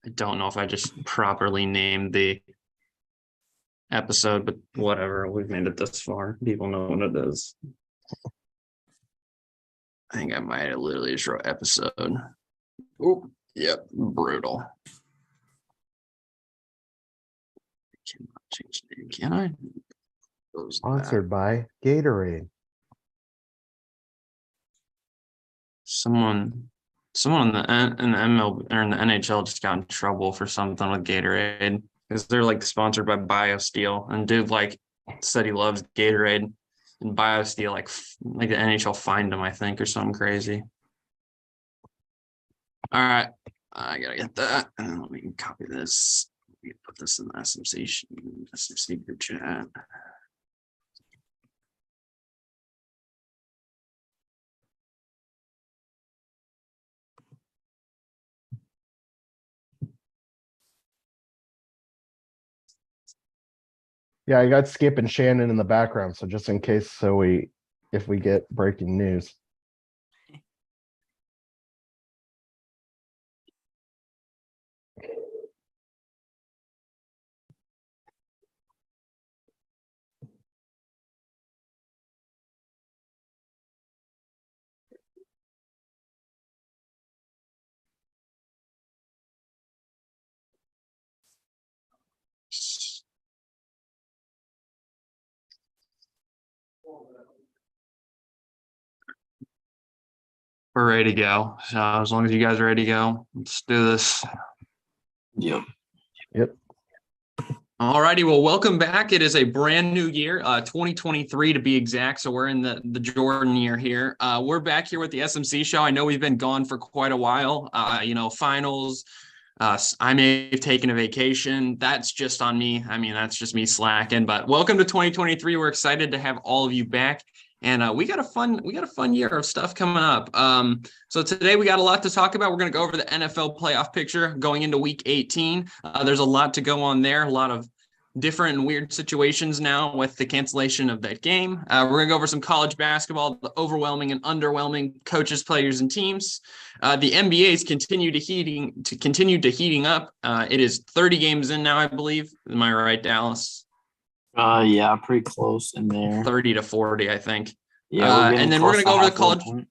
I don't know if I just properly named the episode, but whatever. We've made it this far. People know what it is. I think I might have literally just wrote episode. Oh, yep, brutal. I cannot change the name, can I? Sponsored by Gatorade. Someone in the ML or in the NHL just got in trouble for something with Gatorade because they're like sponsored by BioSteel, and dude like said he loves Gatorade, and BioSteel like the NHL fined him, I think, or something crazy. All right, I gotta get that, and then let me copy this. Let me put this in the SMC group chat. Yeah, I got Skip and Shannon in the background, so just in case, if we get breaking news. We're ready to go. So as long as you guys are ready to go, let's do this. Yep. All righty. Well, welcome back. It is a brand new year, 2023 to be exact. So we're in the Jordan year here. We're back here with the SMC show. I know we've been gone for quite a while. Finals. I may have taken a vacation. That's just on me. I mean, that's just me slacking. But welcome to 2023. We're excited to have all of you back. And we got a fun year of stuff coming up. So today we got a lot to talk about. We're going to go over the NFL playoff picture going into week 18. There's a lot to go on there, a lot of different and weird situations now with the cancellation of that game. We're going to go over some college basketball, the overwhelming and underwhelming coaches, players, and teams. The NBA's continue to heating up. It is 30 games in now, I believe. Am I right, Dallas? Yeah, pretty close in there. 30 to 40, I think. Yeah, and then we're going to go over the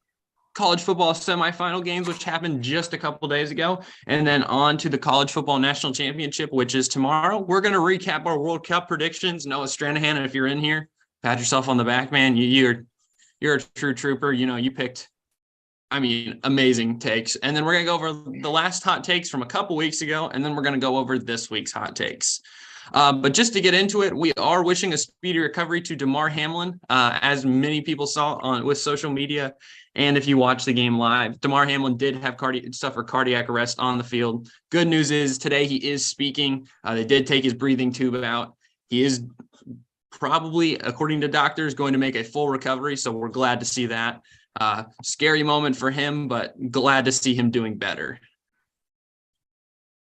college football semifinal games, which happened just a couple days ago, and then on to the college football national championship, which is tomorrow. We're going to recap our World Cup predictions. Noah Stranahan, if you're in here, pat yourself on the back, man. You're a true trooper. You picked, amazing takes. And then we're going to go over the last hot takes from a couple weeks ago, and then we're going to go over this week's hot takes. But just to get into it, we are wishing a speedy recovery to Damar Hamlin, as many people saw with social media. And if you watch the game live, Damar Hamlin did have suffer cardiac arrest on the field. Good news is today he is speaking. They did take his breathing tube out. He is probably, according to doctors, going to make a full recovery. So we're glad to see that. Scary moment for him, but glad to see him doing better.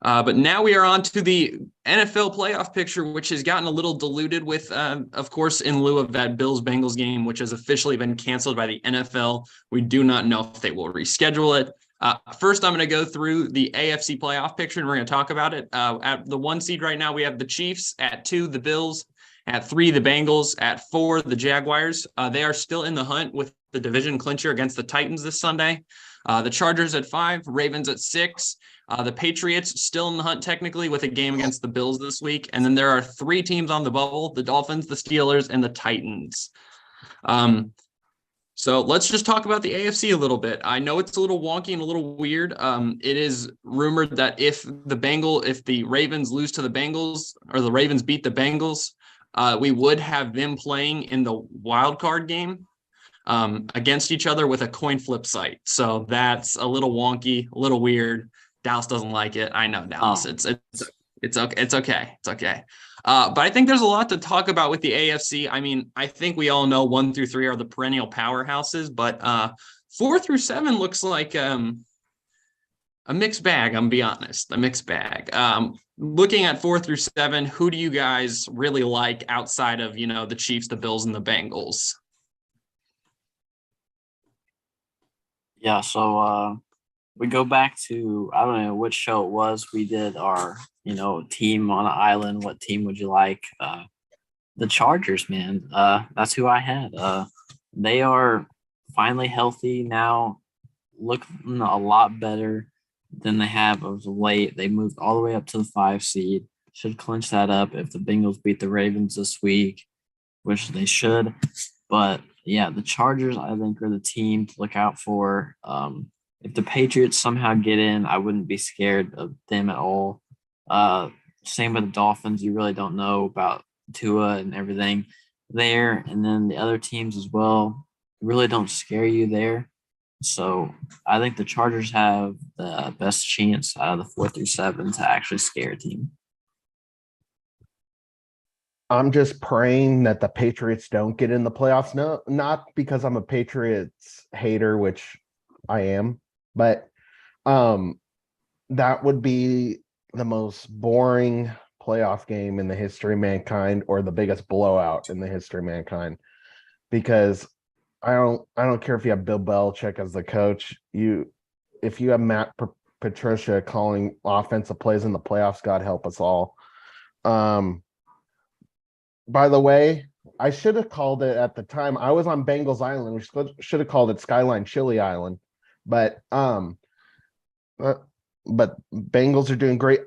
But now we are on to the NFL playoff picture, which has gotten a little diluted with, of course, in lieu of that Bills-Bengals game, which has officially been canceled by the NFL. We do not know if they will reschedule it. First, I'm going to go through the AFC playoff picture, and we're going to talk about it. At the 1 seed right now, we have the Chiefs. At 2, the Bills. At 3, the Bengals. At 4, the Jaguars. They are still in the hunt with the division clincher against the Titans this Sunday. The Chargers at 5, Ravens at 6. The Patriots still in the hunt technically with a game against the Bills this week. And then there are 3 teams on the bubble, the Dolphins, the Steelers, and the Titans. So let's just talk about the AFC a little bit. I know it's a little wonky and a little weird. It is rumored that if the Ravens lose to the Bengals or the Ravens beat the Bengals, we would have them playing in the wild card game against each other with a coin flip site. So that's a little wonky, a little weird. Dallas doesn't like it. I know, Dallas. It's okay. It's okay. But I think there's a lot to talk about with the AFC. I think we all know 1 through 3 are the perennial powerhouses, but 4 through 7 looks like a mixed bag. I'm gonna be honest, a mixed bag. Looking at 4 through 7, who do you guys really like outside of the Chiefs, the Bills, and the Bengals? Yeah, so we go back to, I don't know which show it was. We did our, team on an island. What team would you like? The Chargers, man. That's who I had. They are finally healthy now, looking a lot better than they have of late. They moved all the way up to the 5 seed. Should clinch that up if the Bengals beat the Ravens this week, which they should. But yeah, the Chargers, I think, are the team to look out for. If the Patriots somehow get in, I wouldn't be scared of them at all. Uh, Same with the Dolphins. You really don't know about Tua and everything there. And then the other teams as well really don't scare you there. So I think the Chargers have the best chance out of the 4 through 7 to actually scare a team. I'm just praying that the Patriots don't get in the playoffs. No, not because I'm a Patriots hater, which I am, but that would be the most boring playoff game in the history of mankind, or the biggest blowout in the history of mankind. Because I don't care if you have Bill Belichick as the coach. If you have Matt Patricia calling offensive plays in the playoffs, God help us all. By the way, I should have called it at the time. I was on Bengals Island. We should have called it Skyline Chili Island, but Bengals are doing great.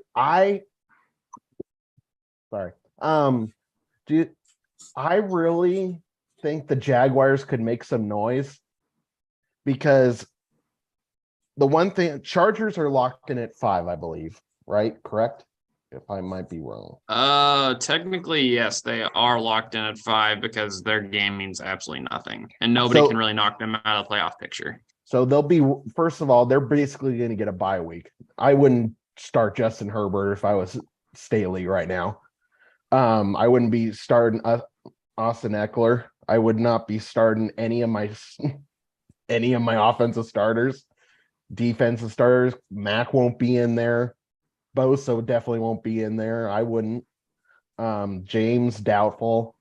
Sorry. I really think the Jaguars could make some noise, because the one thing, Chargers are locked in at 5, I believe, right? Correct? If I might be wrong. Technically, yes, they are locked in at 5 because their game means absolutely nothing, and nobody can really knock them out of the playoff picture. So they'll be, first of all, they're basically going to get a bye week. I wouldn't start Justin Herbert if I was Staley right now. I wouldn't be starting Austin Eckler. I would not be starting any of my offensive starters, defensive starters. Mac won't be in there. Bosa definitely won't be in there. I wouldn't. James, doubtful.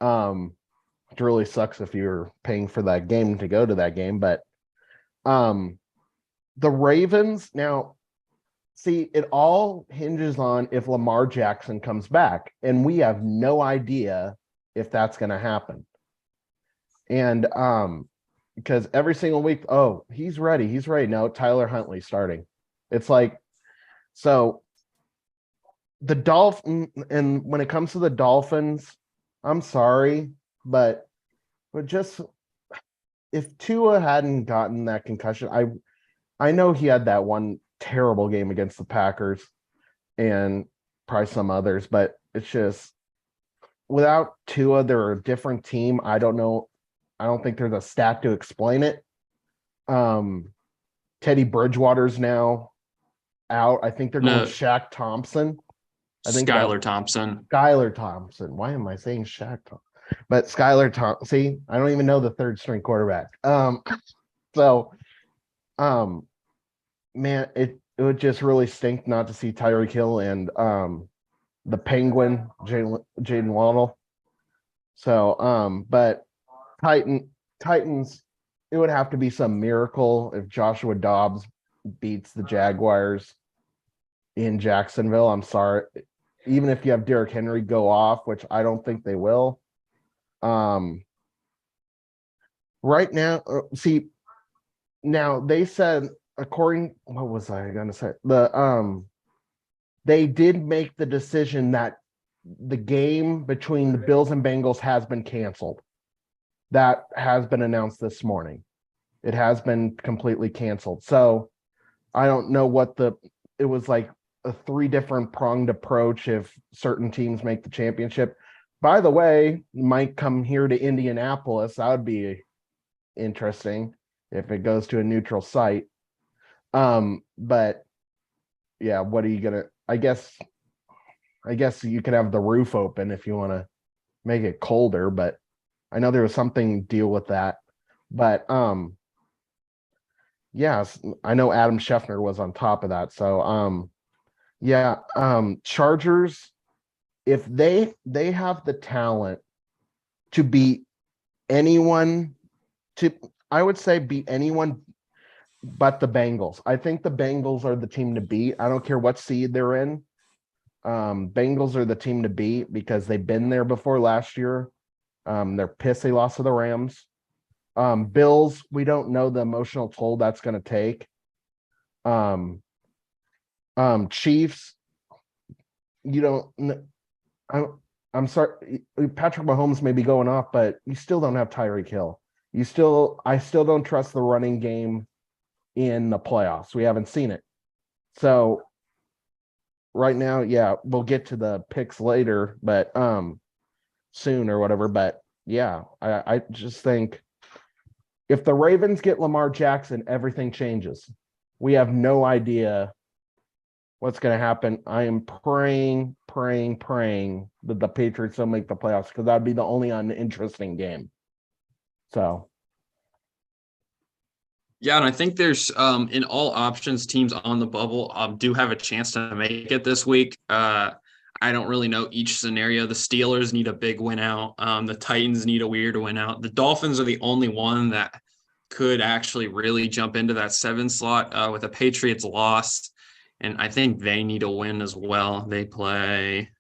It really sucks if you're paying for that game to go to that game, but the Ravens, now, see, it all hinges on if Lamar Jackson comes back, and we have no idea if that's going to happen. And because every single week, oh, he's ready. No, Tyler Huntley starting. It's like, so the Dolphins, and when it comes to the Dolphins, I'm sorry, but just if Tua hadn't gotten that concussion, I know he had that one terrible game against the Packers and probably some others, but it's just, without Tua, they're a different team. I don't know. I don't think there's a stat to explain it. Teddy Bridgewater's now out. I think they're going Shaq Thompson. Skylar Thompson. Skylar Thompson. Why am I saying Shaq Thompson? But Skylar Thompson. See, I don't even know the third string quarterback. Man, it would just really stink not to see Tyreek Hill and the Penguin, Jaden Waddle. So, but Titans, it would have to be some miracle if Joshua Dobbs beats the Jaguars in Jacksonville. I'm sorry. Even if you have Derrick Henry go off, which I don't think they will. Right now, see, now they said, what was I going to say? They did make the decision that the game between the Bills and Bengals has been canceled. That has been announced this morning. It has been completely canceled. So I don't know it was like a 3 different pronged approach if certain teams make the championship. By the way, might come here to Indianapolis. That would be interesting if it goes to a neutral site. But yeah, what are you gonna? I guess you could have the roof open if you want to make it colder, but I know there was something deal with that. But yes, I know Adam Scheffner was on top of that. So Chargers, if they have the talent to beat anyone, I would say beat anyone but the Bengals. I think the Bengals are the team to beat. I don't care what seed they're in. Bengals are the team to beat because they've been there before last year. They're pissed they lost to the Rams. Bills, we don't know the emotional toll that's going to take. Chiefs, you don't. I'm sorry, Patrick Mahomes may be going off, but you still don't have Tyreek Hill. I still don't trust the running game in the playoffs. We haven't seen it. So right now, yeah, we'll get to the picks later, but soon or whatever. But yeah, I just think if the Ravens get Lamar Jackson, everything changes. We have no idea what's going to happen. I am praying that the Patriots don't make the playoffs because that'd be the only uninteresting game. So. Yeah, and I think there's in all options, teams on the bubble do have a chance to make it this week. I don't really know each scenario. The Steelers need a big win out. The Titans need a weird win out. The Dolphins are the only one that could actually really jump into that 7 slot with a Patriots loss. And I think they need a win as well. They play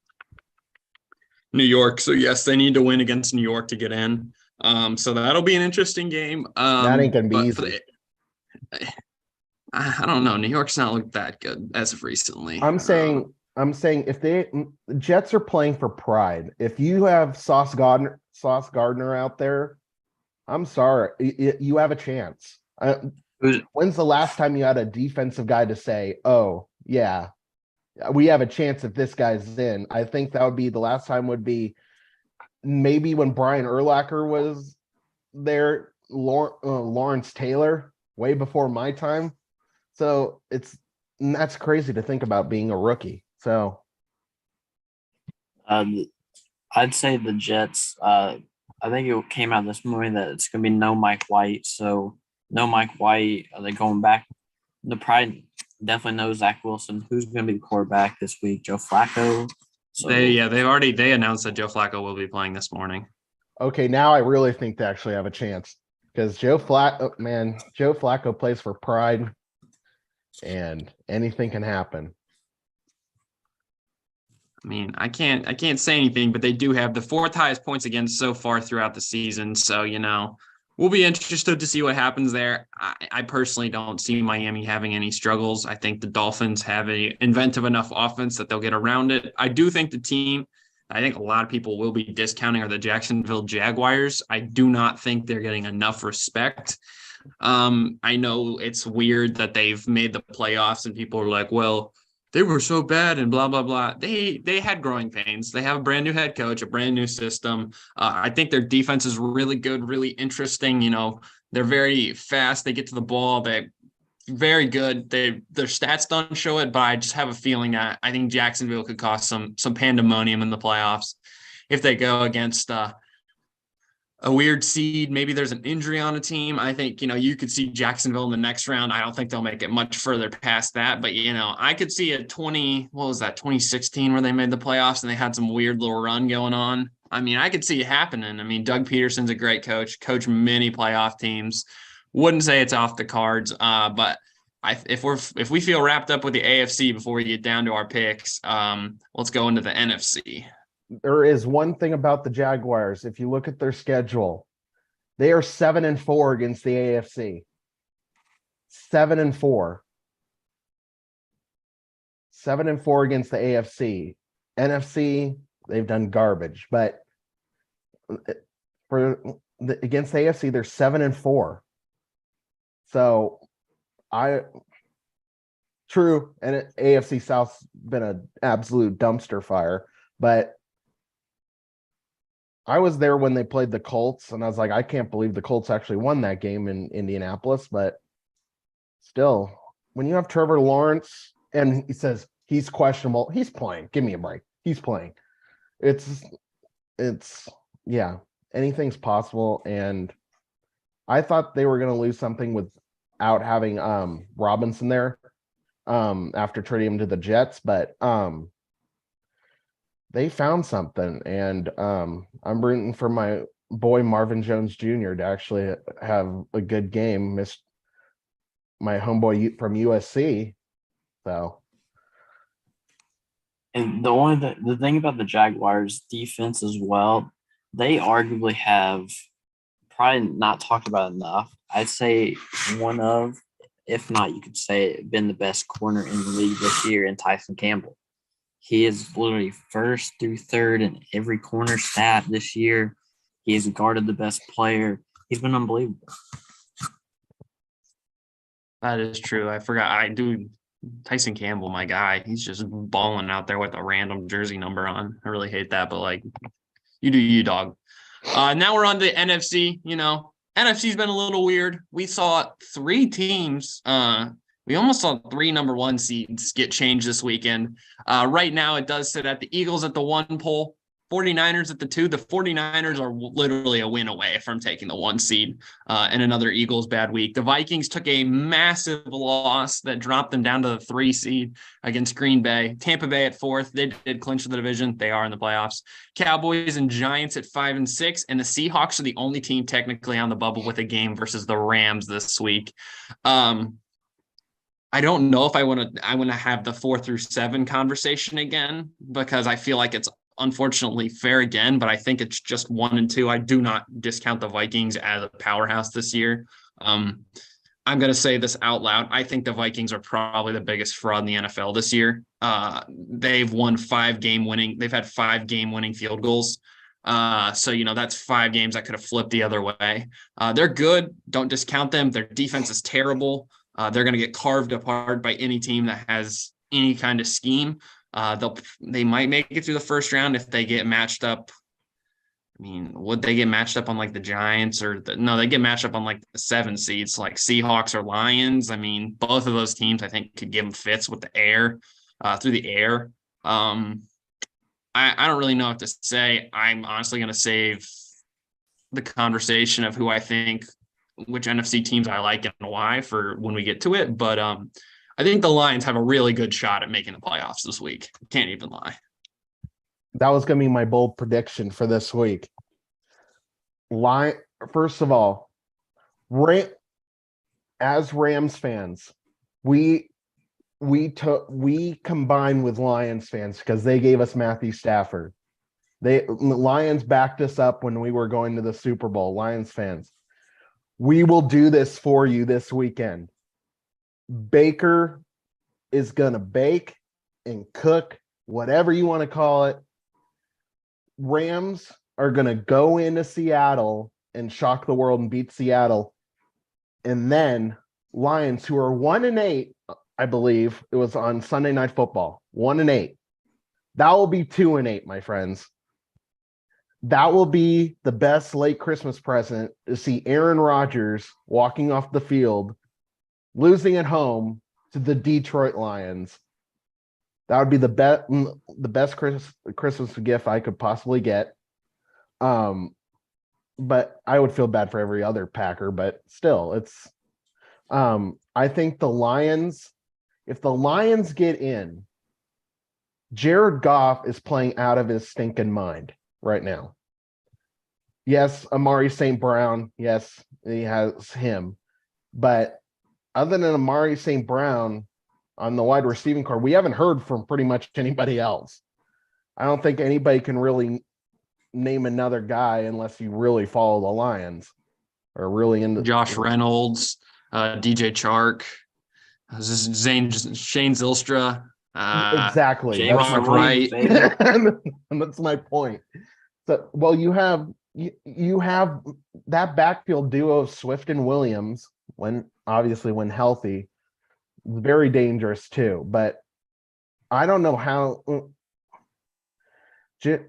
New York. So, yes, they need to win against New York to get in. So that'll be an interesting game. That ain't going to be easy. I don't know. New York's not looked that good as of recently. I'm saying if the Jets are playing for pride, if you have Sauce Gardner out there, I'm sorry, you have a chance. When's the last time you had a defensive guy to say, "Oh yeah, we have a chance if this guy's in"? I think that would be the last time. Would be maybe when Brian Urlacher was there, Lawrence Taylor, way before my time. So that's crazy to think about being a rookie. So I'd say the Jets. I think it came out this morning that it's going to be no Mike White. So no Mike White. Are they going back? The Pride definitely knows Zach Wilson. Who's going to be the quarterback this week? Joe Flacco. So they announced that Joe Flacco will be playing this morning. Okay, now I really think they actually have a chance because Joe Flacco plays for Pride, and anything can happen. I mean, I can't say anything, but they do have the 4th highest points against so far throughout the season. So, we'll be interested to see what happens there. I personally don't see Miami having any struggles. I think the Dolphins have a inventive enough offense that they'll get around it. I do think the team I think a lot of people will be discounting are the Jacksonville Jaguars. I do not think they're getting enough respect. I know it's weird that they've made the playoffs and people are like, well, they were so bad and blah, blah, blah. They had growing pains. They have a brand new head coach, a brand new system. I think their defense is really good, really interesting. They're very fast. They get to the ball. They're very good. Their stats don't show it, but I just have a feeling that I think Jacksonville could cause some pandemonium in the playoffs if they go against a weird seed. Maybe there's an injury on a team. I think, you could see Jacksonville in the next round. I don't think they'll make it much further past that, but I could see a 2016 where they made the playoffs and they had some weird little run going on. I mean, I could see it happening. I mean, Doug Peterson's a great coach many playoff teams. Wouldn't say it's off the cards. But if we feel wrapped up with the AFC before we get down to our picks, let's go into the NFC. There is one thing about the Jaguars. If you look at their schedule, they are 7-4 against the AFC. 7-4. 7-4 against the AFC. NFC, they've done garbage, but against the AFC, they're 7-4. So true, and AFC South's been an absolute dumpster fire, but I was there when they played the Colts, and I was like, I can't believe the Colts actually won that game in Indianapolis. But still, when you have Trevor Lawrence and he says he's questionable, he's playing. Give me a break. He's playing. It's yeah, anything's possible. And I thought they were going to lose something without having Robinson there after trading him to the Jets, but they found something, and I'm rooting for my boy Marvin Jones Jr. to actually have a good game. my homeboy from USC. So And the thing about the Jaguars defense as well, they arguably have probably not talked about enough. I'd say one of, if not, you could say been the best corner in the league this year in Tyson Campbell. He is literally first through third in every corner stat this year. He has guarded the best player. He's been unbelievable. That is true. I forgot. I do. Tyson Campbell, my guy. He's just balling out there with a random jersey number on. I really hate that, but like, you do you, dog. Now we're on to the NFC. NFC's been a little weird. We saw three teams. We almost saw three number one seeds get changed this weekend. Right now, it does sit at the Eagles at the 1 pole, 49ers at the 2. The 49ers are literally a win away from taking the 1 seed and another Eagles bad week. The Vikings took a massive loss that dropped them down to the 3 seed against Green Bay. Tampa Bay at 4th. They did clinch the division. They are in the playoffs. Cowboys and Giants at 5 and 6. And the Seahawks are the only team technically on the bubble with a game versus the Rams this week. I don't know if I want to have the 4 through 7 conversation again, because I feel like it's unfortunately fair again, but I think it's just 1 and 2. I do not discount the Vikings as a powerhouse this year. I'm going to say this out loud. I think the Vikings are probably the biggest fraud in the NFL this year. They've won 5 game winning. They've had 5 game winning field goals. So, that's 5 games that could have flipped the other way. They're good. Don't discount them. Their defense is terrible. They're going to get carved apart by any team that has any kind of scheme. They might make it through the first round if they get matched up. I mean, would they get matched up on like the Giants no, they get matched up on like the 7 seeds, like Seahawks or Lions. I mean, both of those teams, I think, could give them fits with the air, through the air. I don't really know what to say. I'm honestly going to save the conversation of who I think, which NFC teams I like and why, for when we get to it. But I think the Lions have a really good shot at making the playoffs this week. Can't even lie. that was going to be my bold prediction for this week. First of all, as Rams fans, we combined with Lions fans because they gave us Matthew Stafford. The Lions backed us up when we were going to the Super Bowl. Lions fans, we will do this for you this weekend. Baker is going to bake and cook, whatever you want to call it. Rams are going to go into Seattle and shock the world and beat Seattle. And then Lions, who are 1 and 8, I believe it was on Sunday Night Football, 1 and 8. That will be 2 and 8, my friends. That will be the best late Christmas present, to see Aaron Rodgers walking off the field, losing at home to the Detroit Lions. That would be the best Christmas gift I could possibly get. But I would feel bad for every other Packer, but still, it's I think the Lions, if the Lions get in, Jared Goff is playing out of his stinking mind right now. Yes, Amari St. Brown. Yes, he has him. But other than Amari St. Brown on the wide receiving core, we haven't heard from pretty much anybody else. I don't think anybody can really name another guy unless you really follow the Lions or really into Josh Reynolds, DJ Chark, Shane Zylstra. Exactly. James That's my White, point. baby. And that's my point. So, well, you have that backfield duo of Swift and Williams, when healthy, very dangerous too. But I don't know how. The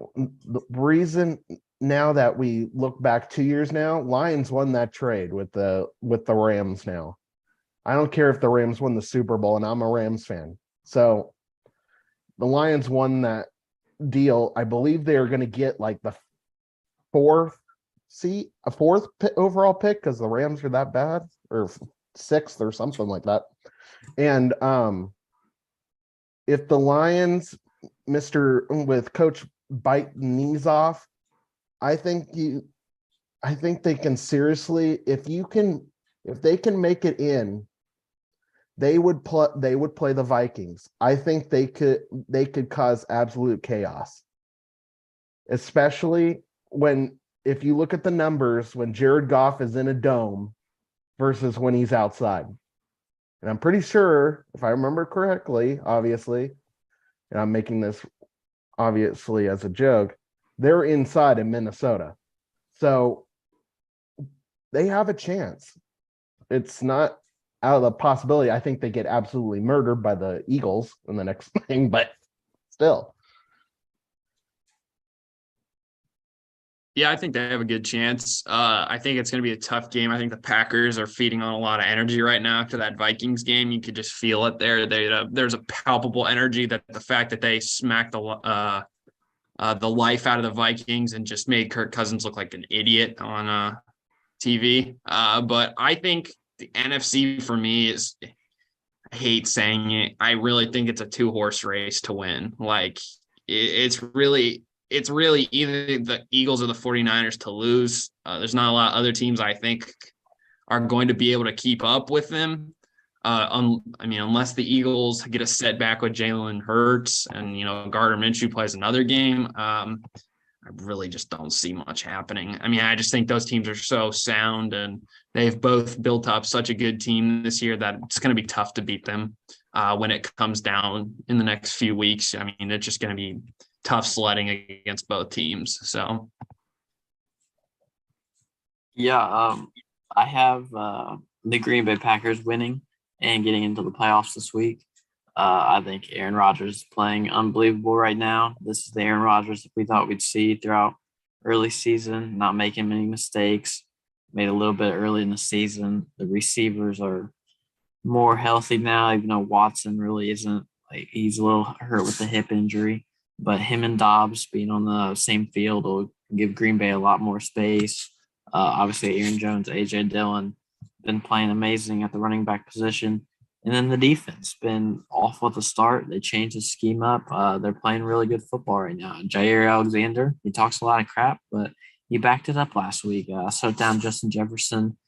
reason now that we look back 2 years now, Lions won that trade with the Rams now. I don't care if the Rams won the Super Bowl, and I'm a Rams fan. So the Lions won that deal. I believe they are going to get like the 4th overall pick, because the Rams are that bad, or 6th or something like that. And if the Lions, with Coach bite knees off, I think they can seriously, if they can make it in they would play the Vikings. I think they could cause absolute chaos. Especially if you look at the numbers when Jared Goff is in a dome versus when he's outside. And I'm pretty sure, if I remember correctly, obviously, and I'm making this obviously as a joke, they're inside in Minnesota. So they have a chance. It's not out of the possibility. I think they get absolutely murdered by the Eagles in the next thing, but still. Yeah, I think they have a good chance. I think it's going to be a tough game. I think the Packers are feeding on a lot of energy right now after that Vikings game. You could just feel it there. There's a palpable energy that the fact that they smacked the life out of the Vikings and just made Kirk Cousins look like an idiot on TV. But I think the NFC for me is, I hate saying it, I really think it's a 2-horse race to win. Like it's really either the Eagles or the 49ers to lose. There's not a lot of other teams I think are going to be able to keep up with them. Unless the Eagles get a setback with Jalen Hurts and, Gardner Minshew plays another game, I really just don't see much happening. I just think those teams are so sound and they've both built up such a good team this year that it's going to be tough to beat them when it comes down in the next few weeks. It's just going to be tough sledding against both teams. So, Yeah, I have the Green Bay Packers winning and getting into the playoffs this week. I think Aaron Rodgers is playing unbelievable right now. This is the Aaron Rodgers that we thought we'd see throughout early season, not making many mistakes. Made a little bit early in the season. The receivers are more healthy now, even though Watson really isn't. Like, he's a little hurt with the hip injury. But him and Dobbs being on the same field will give Green Bay a lot more space. Obviously, Aaron Jones, A.J. Dillon, been playing amazing at the running back position. And then the defense been awful at the start. They changed the scheme up. They're playing really good football right now. Jair Alexander, he talks a lot of crap, but he backed it up last week. Shut down Justin Jefferson.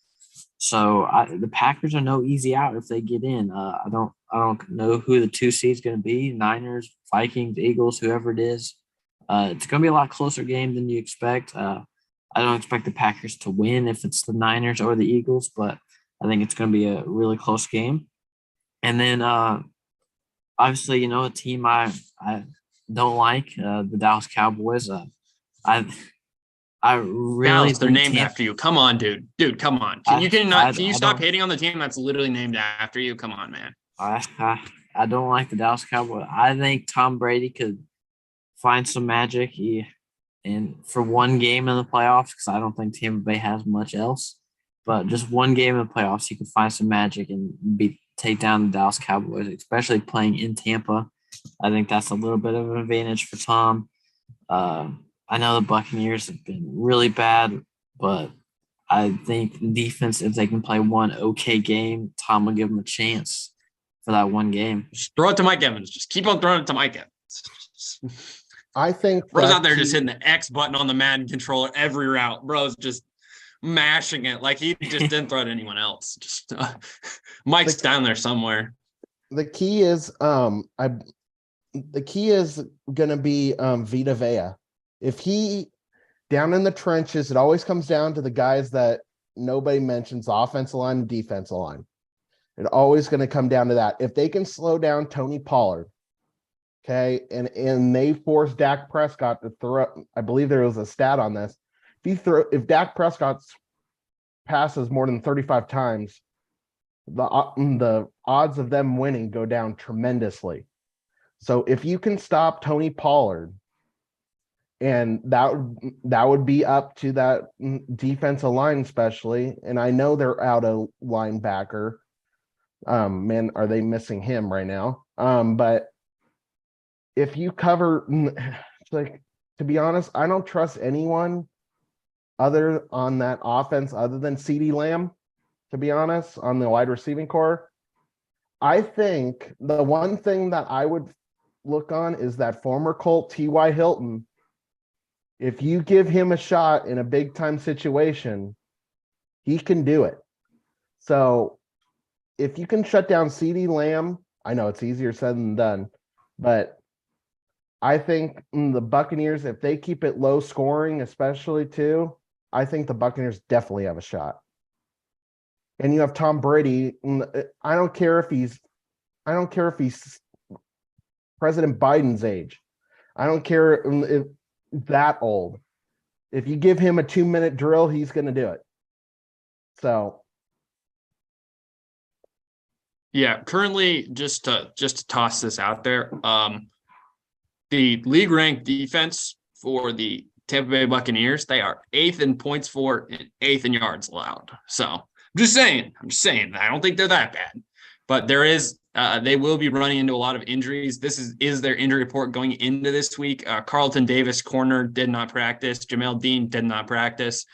So the Packers are no easy out if they get in. I don't know who the 2 seed is going to be. Niners, Vikings, Eagles, whoever it is. It's going to be a lot closer game than you expect. I don't expect the Packers to win if it's the Niners or the Eagles, but I think it's going to be a really close game. And then obviously, a team I don't like, the Dallas Cowboys. I really Dallas, they're named after you. Come on, dude. Dude, come on. Can you stop hating on the team that's literally named after you? Come on, man. I don't like the Dallas Cowboys. I think Tom Brady could find some magic and for one game in the playoffs, because I don't think Tampa Bay has much else. But just one game in the playoffs, he could find some magic and take down the Dallas Cowboys, especially playing in Tampa. I think that's a little bit of an advantage for Tom. I know the Buccaneers have been really bad, but I think the defense, if they can play one okay game, Tom will give them a chance for that one game. Just throw it to Mike Evans. Just keep on throwing it to Mike Evans. I think bro's out there just hitting the X button on the Madden controller every route. Bro's just mashing it like he just didn't throw it to anyone else. Just Mike's down there somewhere. The key is gonna be Vita Vea. If he down in the trenches, it always comes down to the guys that nobody mentions, offensive line and defensive line. It's always going to come down to that. If they can slow down Tony Pollard, okay, and they force Dak Prescott to throw, I believe there was a stat on this. If Dak Prescott passes more than 35 times, the odds of them winning go down tremendously. So if you can stop Tony Pollard, and that would be up to that defensive line, especially. And I know they're out of linebacker. Man, are they missing him right now? But if you cover, like, to be honest, I don't trust anyone other on that offense other than CeeDee Lamb, to be honest, on the wide receiving core. I think the one thing that I would look on is that former Colt T.Y. Hilton. If you give him a shot in a big time situation, he can do it. So if you can shut down CeeDee Lamb, I know it's easier said than done, but I think the Buccaneers, if they keep it low scoring, especially too, I think the Buccaneers definitely have a shot. And you have Tom Brady. I don't care if he's President Biden's age. I don't care if that old. If you give him a 2-minute drill, he's going to do it. So, yeah, currently just to toss this out there, the league ranked defense for the Tampa Bay Buccaneers, they are 8th in points for and 8th in yards allowed. So I'm just saying, I don't think they're that bad, but they will be running into a lot of injuries. This is their injury report going into this week. Carlton Davis, corner, did not practice. Jamel Dean did not practice.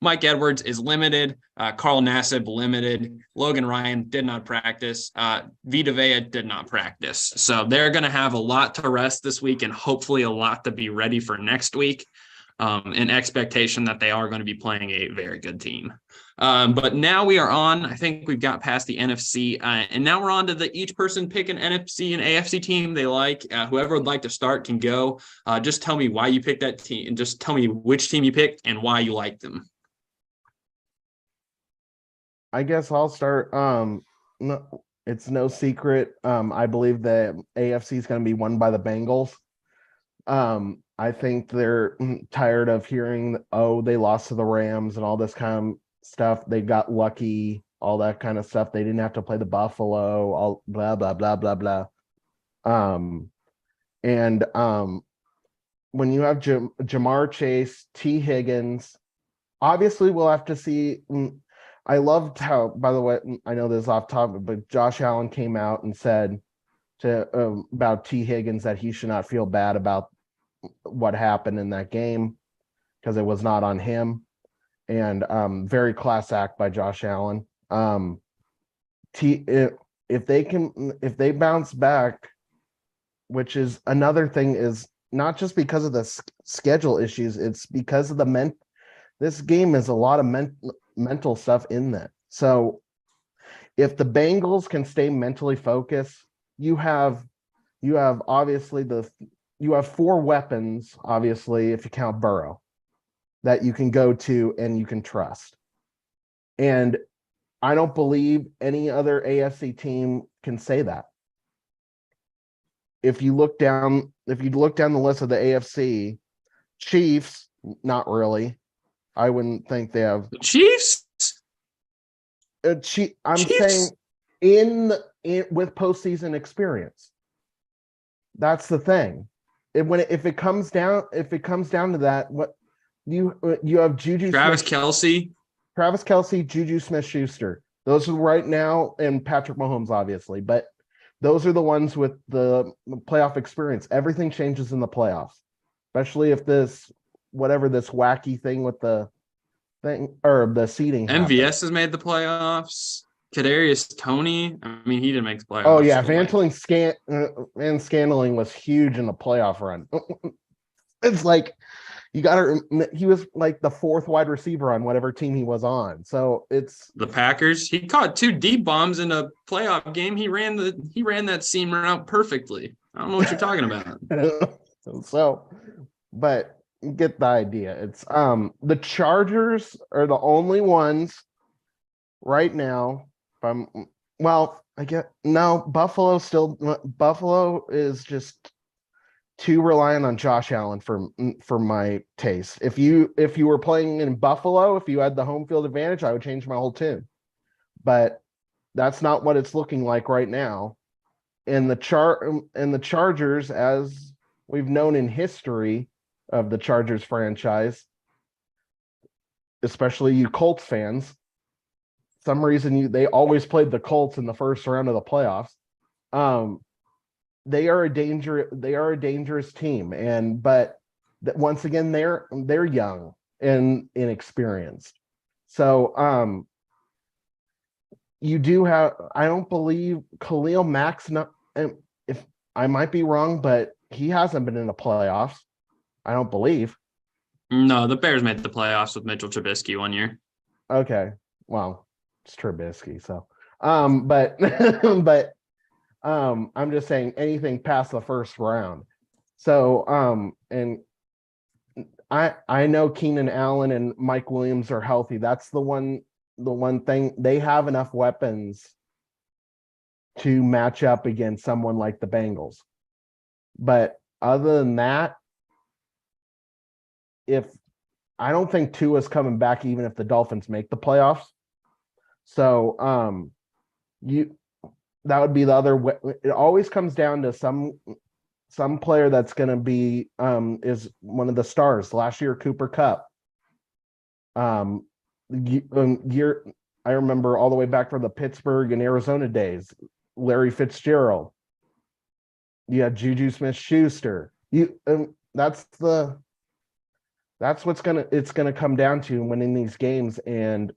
Mike Edwards is limited. Carl Nassib limited. Logan Ryan did not practice. Vita Vea did not practice. So they're going to have a lot to rest this week and hopefully a lot to be ready for next week. In expectation that they are going to be playing a very good team. But now we are on, I think we've got past the NFC, and now we're on to each person pick an NFC and AFC team they like. Whoever would like to start can go. Just tell me why you picked that team, and just tell me which team you picked and why you like them. I guess I'll start. No, it's no secret. I believe that AFC is going to be won by the Bengals. I think they're tired of hearing, oh, they lost to the Rams and all this kind of stuff. They got lucky, all that kind of stuff. They didn't have to play the Buffalo, all blah, blah, blah, blah, blah. When you have Jamar Chase, T. Higgins, obviously we'll have to see. I loved how, by the way, I know this is off topic, but Josh Allen came out and said about T. Higgins that he should not feel bad about what happened in that game because it was not on him. And very class act by Josh Allen. If they bounce back, which is another thing, is not just because of the schedule issues, it's because of this game is a lot of mental stuff in that. So if the Bengals can stay mentally focused, you have obviously you have 4 weapons, obviously, if you count Burrow, that you can go to and you can trust. And I don't believe any other AFC team can say that. If you look down the list of the AFC, Chiefs, not really. I wouldn't think they have Chiefs. I'm Chiefs? saying with postseason experience. That's the thing. If it comes down to that, what you have Juju Travis Kelce, Juju Smith-Schuster. Those are right now, and Patrick Mahomes, obviously, but those are the ones with the playoff experience. Everything changes in the playoffs, especially if this wacky thing with the thing or the seeding. MVS has made the playoffs. Kadarius Toney, I mean, he didn't make the playoffs. Oh yeah, Van Scandling was huge in the playoff run. It's like he was like the 4th wide receiver on whatever team he was on. So it's the Packers. He caught 2 deep bombs in a playoff game. He ran that seam route perfectly. I don't know what you're talking about. So, but you get the idea. It's the Chargers are the only ones right now. I get no Buffalo is just too reliant on Josh Allen for my taste. If you were playing in Buffalo, if you had the home field advantage, I would change my whole tune. But that's not what it's looking like right now. And the Chargers, as we've known in history of the Chargers franchise, especially you Colts fans, some reason they always played the Colts in the first round of the playoffs. They are a dangerous team, but once again they're young and inexperienced. So you do have, I don't believe Khalil Mack's not, if I might be wrong, but he hasn't been in the playoffs. I don't believe. No, the Bears made the playoffs with Mitchell Trubisky one year. Okay, well, it's Trubisky. So But but I'm just saying anything past the first round. So and I know Keenan Allen and Mike Williams are healthy. That's the one thing. They have enough weapons to match up against someone like the Bengals. But other than that, if I don't think Tua's coming back, even if the Dolphins make the playoffs. So that would be the other way. It always comes down to some player that's going to be is one of the stars. Last year, Cooper Kupp. I remember all the way back from the Pittsburgh and Arizona days, Larry Fitzgerald. Yeah, Juju Smith-Schuster. That's what's it's gonna come down to winning these games, and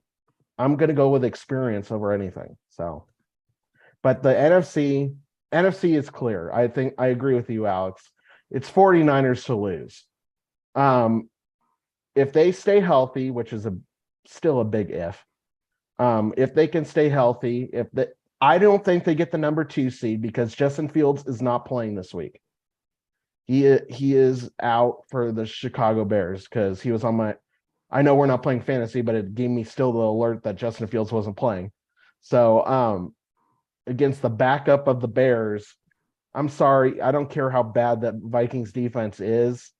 I'm gonna go with experience over anything. So, but the NFC is clear. I think I agree with you, Alex. It's 49ers to lose. If they stay healthy, which is still a big if they can stay healthy, I don't think they get the number 2 seed because Justin Fields is not playing this week. He is out for the Chicago Bears because he was on my. I know we're not playing fantasy, but it gave me still the alert that Justin Fields wasn't playing. So against the backup of the Bears, I'm sorry, I don't care how bad that Vikings defense is.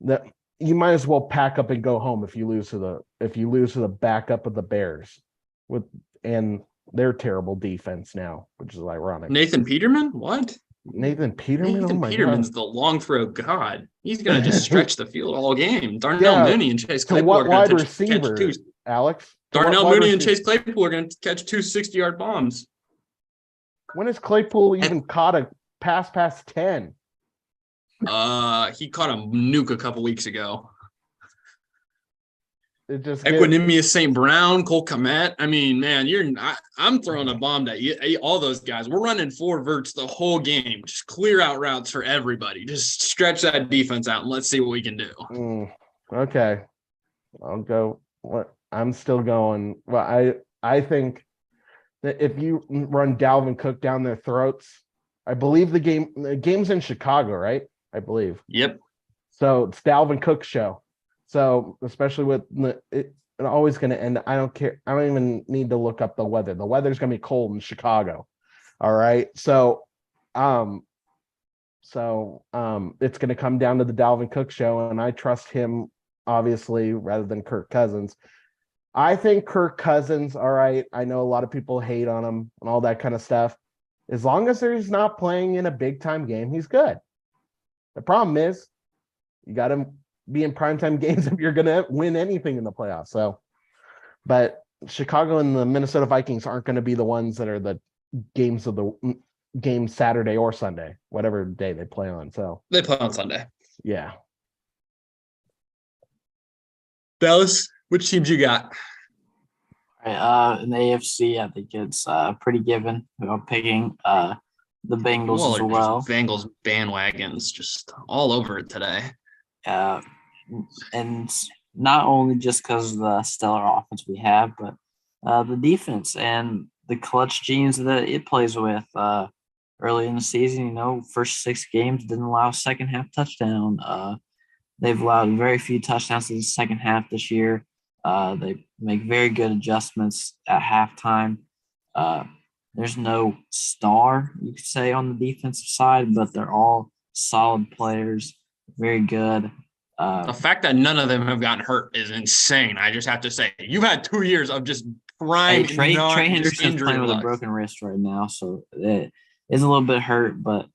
That you might as well pack up and go home if you lose to the backup of the Bears and their terrible defense now, which is ironic. Nathan Peterman? What? Nathan Peterman? Nathan Peterman's the long throw god. He's going to just stretch the field all game. Darnell Mooney and Chase Claypool are going to catch two. Alex? Darnell Mooney and Chase Claypool are going to catch 2 60-yard bombs. When has Claypool even caught a pass past 10? He caught a nuke a couple weeks ago. It just Equanimous St. Brown, Cole Kmet. I mean, man, I'm throwing a bomb to all those guys. We're running 4 verts the whole game. Just clear out routes for everybody. Just stretch that defense out and let's see what we can do. Okay. I'll go. I'm still going. Well, I think that if you run Dalvin Cook down their throats, I believe the game's in Chicago, right? I believe. Yep. So it's Dalvin Cook show. So especially with it's always going to end. I don't care. I don't even need to look up the weather. The weather's going to be cold in Chicago. All right. So it's going to come down to the Dalvin Cook show, and I trust him obviously rather than Kirk Cousins. I think Kirk Cousins. All right. I know a lot of people hate on him and all that kind of stuff. As long as he's not playing in a big time game, he's good. The problem is you got to be in primetime games if you're going to win anything in the playoffs. So, but Chicago and the Minnesota Vikings aren't going to be the ones that are the games of the game Saturday or Sunday, whatever day they play on. So they play on Sunday. Yeah. Dallas, which teams you got? In the AFC, I think it's pretty given. I'm picking the Bengals as well. Bengals bandwagons just all over it today. And not only just because of the stellar offense we have, but the defense and the clutch genes that it plays with. Early in the season, first 6 games didn't allow a second half touchdown. They've allowed very few touchdowns in the second half this year. They make very good adjustments at halftime. There's no star, you could say, on the defensive side, but they're all solid players, very good. The fact that none of them have gotten hurt is insane. I just have to say, you've had 2 years of just prime. Trey Henderson's playing with a broken wrist right now, so it is a little bit hurt, but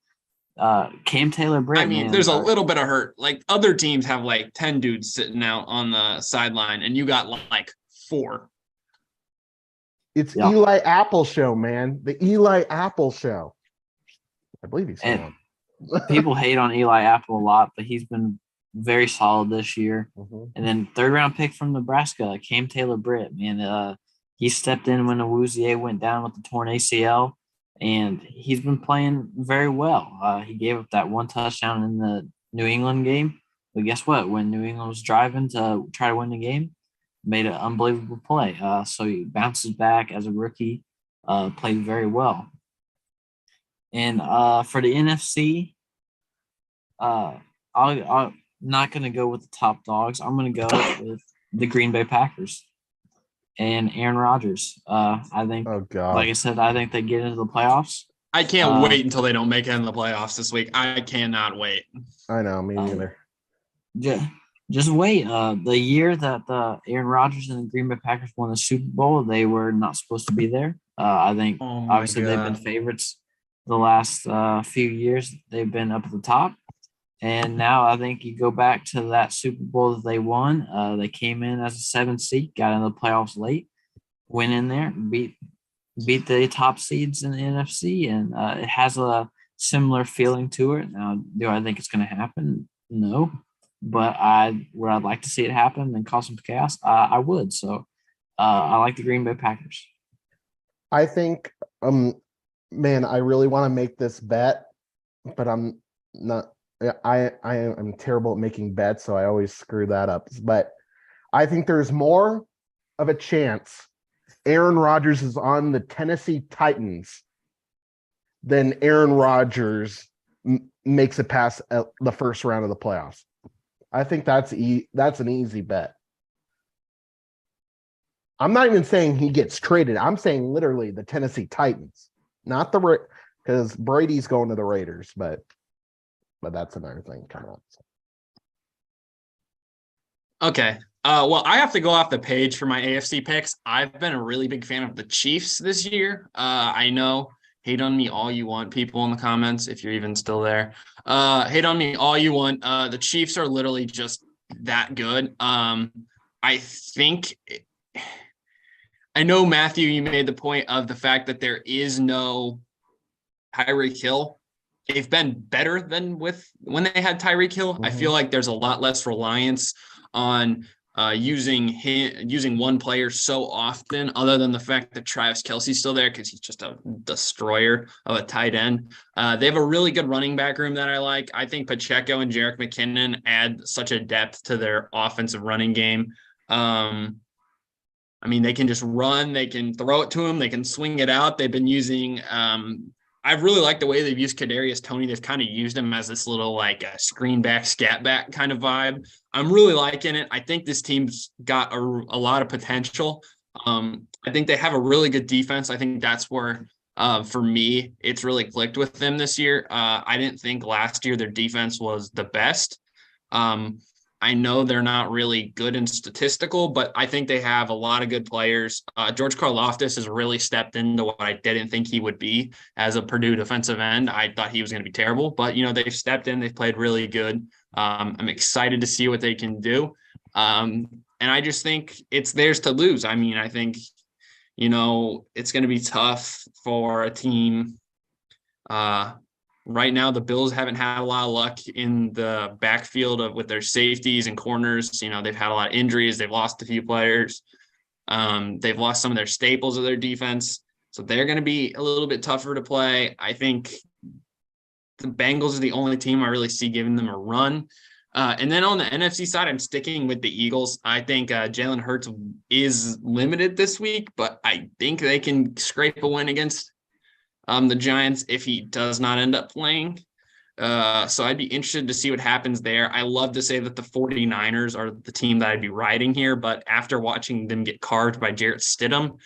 Cam Taylor-Britt. I mean, there's a little bit of hurt. Like other teams have like 10 dudes sitting out on the sideline, and you got like 4. It's Eli Apple show, man. The Eli Apple show. I believe he's on. People hate on Eli Apple a lot, but he's been very solid this year. Mm-hmm. And then 3rd round pick from Nebraska, Cam Taylor-Britt, man. He stepped in when Awuzie went down with the torn ACL, and he's been playing very well. He gave up that 1 touchdown in the New England game, but guess what? When New England was driving to try to win the game, made an unbelievable play. So he bounces back as a rookie, played very well. And for the NFC, I'm not going to go with the top dogs. I'm going to go with the Green Bay Packers and Aaron Rodgers. I think, Oh God. like I said, I think they get into the playoffs. I can't wait until they don't make it in the playoffs this week. I cannot wait. I know, me neither. Just wait. The year that Aaron Rodgers and the Green Bay Packers won the Super Bowl, they were not supposed to be there. I think obviously they've been favorites the last few years. They've been up at the top. And now I think you go back to that Super Bowl that they won. They came in as a 7th seed, got into the playoffs late, went in there, beat the top seeds in the NFC, and it has a similar feeling to it. Now, do I think it's going to happen? No, but would I like to see it happen and cause some chaos? I would. So I like the Green Bay Packers. I think, man, I really want to make this bet, but I'm not. I am terrible at making bets, so I always screw that up. But I think there's more of a chance Aaron Rodgers is on the Tennessee Titans than Aaron Rodgers makes it past the first round of the playoffs. I think that's an easy bet. I'm not even saying he gets traded. I'm saying literally the Tennessee Titans, not the because Brady's going to the Raiders, but that's another thing coming up. Okay. Well, I have to go off the page for my AFC picks. I've been a really big fan of the Chiefs this year. I know, hate on me all you want, people in the comments, if you're even still there. Hate on me all you want. The Chiefs are literally just that good. I think, I know, Matthew, you made the point of the fact that there is no Tyreek Hill. They've been better than when they had Tyreek Hill. Mm-hmm. I feel like there's a lot less reliance on using one player so often, other than the fact that Travis Kelce's still there because he's just a destroyer of a tight end. They have a really good running back room that I like. I think Pacheco and Jerick McKinnon add such a depth to their offensive running game. I mean, they can just run, they can throw it to him, they can swing it out. They've been using I really like the way they've used Kadarius Toney. They've kind of used him as this little like a screen back, scat back kind of vibe. I'm really liking it. I think this team's got a lot of potential. I think they have a really good defense. I think that's where, for me, it's really clicked with them this year. I didn't think last year their defense was the best. I know they're not really good in statistical, but I think they have a lot of good players. George Karlaftis has really stepped into what I didn't think he would be as a Purdue defensive end. I thought he was going to be terrible, but, they've stepped in. They've played really good. I'm excited to see what they can do. And I just think it's theirs to lose. I mean, I think, it's going to be tough for a team. Right now, the Bills haven't had a lot of luck in the backfield with their safeties and corners. They've had a lot of injuries. They've lost a few players. They've lost some of their staples of their defense. So they're going to be a little bit tougher to play. I think the Bengals are the only team I really see giving them a run. And then on the NFC side, I'm sticking with the Eagles. I think Jalen Hurts is limited this week, but I think they can scrape a win against the Giants if he does not end up playing. So I'd be interested to see what happens there. I love to say that the 49ers are the team that I'd be riding here, but after watching them get carved by Jarrett Stidham,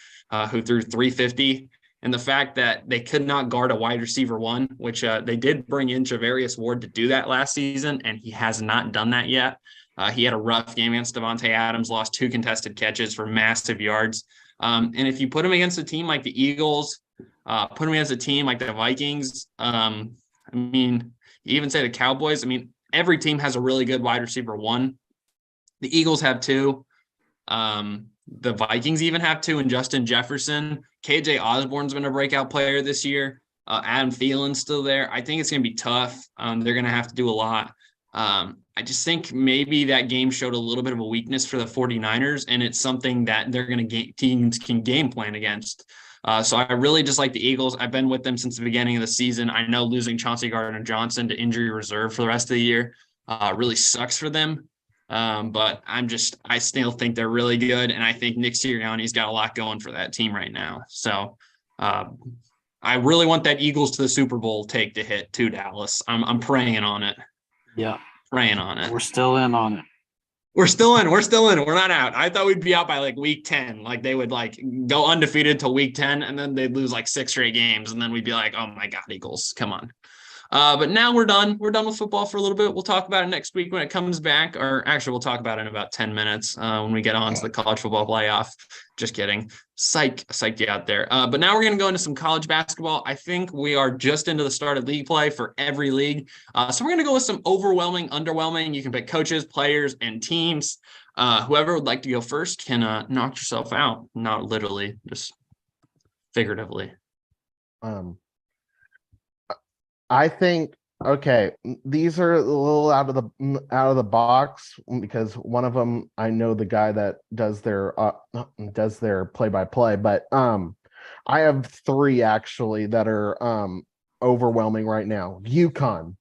who threw 350, and the fact that they could not guard a wide receiver one, which they did bring in Javarius Ward to do that last season, and he has not done that yet. He had a rough game against Devontae Adams, lost 2 contested catches for massive yards. And if you put him against a team like the Eagles, put him against a team like the Vikings, I mean, you even say the Cowboys, I mean, every team has a really good wide receiver one. The Eagles have 2. The Vikings even have 2, and Justin Jefferson. KJ Osborne's been a breakout player this year. Adam Thielen's still there. I think it's going to be tough. They're going to have to do a lot. I just think maybe that game showed a little bit of a weakness for the 49ers, and it's something that they're going to teams can game plan against. So I really just like the Eagles. I've been with them since the beginning of the season. I know losing Chauncey Gardner-Johnson to injury reserve for the rest of the year really sucks for them. But I still think they're really good. And I think Nick Sirianni's got a lot going for that team right now. So I really want that Eagles to the Super Bowl take to hit to Dallas. I'm praying on it. Yeah, Praying on it. we're still in on it. We're still in. We're still in. We're not out. I thought we'd be out by like week 10. Like they would like go undefeated till week 10 and then they'd lose like 6 straight games. And then we'd be like, oh my God, Eagles, come on. But now we're done. We're done with football for a little bit. We'll talk about it next week when it comes back, or actually, we'll talk about it in about 10 minutes when we get on to the college football playoff. Just kidding. Psyched you out there. But now we're going to go into some college basketball. I think we are just into the start of league play for every league. So we're going to go with some overwhelming, underwhelming. You can pick coaches, players, and teams. Whoever would like to go first can knock yourself out. Not literally, just figuratively. I think these are a little out of the box because one of them I know the guy that does their play-by-play, but I have 3 actually that are overwhelming right now. UConn.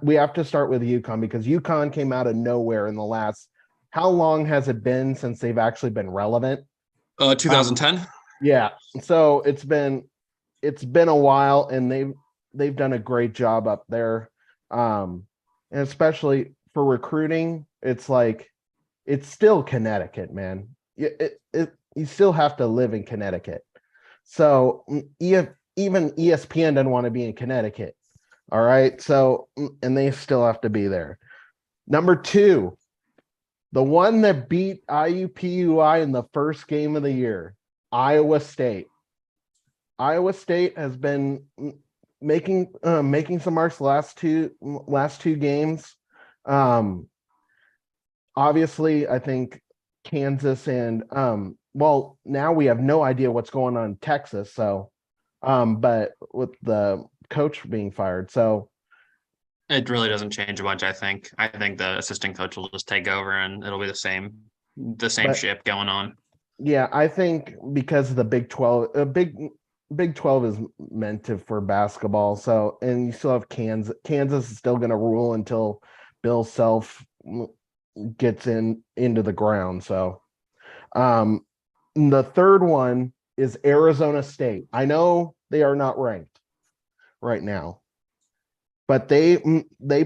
We have to start with UConn because UConn came out of nowhere in the last. How long has it been since they've actually been relevant? 2010. Yeah, so it's been a while, and they've done a great job up there, and especially for recruiting. It's like it's still Connecticut, man. You still have to live in Connecticut, so even ESPN doesn't want to be in Connecticut. All right, so and they still have to be there. Number 2, the one that beat IUPUI in the first game of the year, Iowa State. Iowa State has been making some marks the last two games. Obviously, I think Kansas and now we have no idea what's going on in Texas. So, but with the coach being fired, so it really doesn't change much. I think the assistant coach will just take over, and it'll be the same ship going on. Yeah, I think because of the Big 12, Big 12 is meant for basketball. So, and you still have Kansas. Kansas is still going to rule until Bill Self gets into the ground. So, the third one is Arizona State. I know they are not ranked right now, but they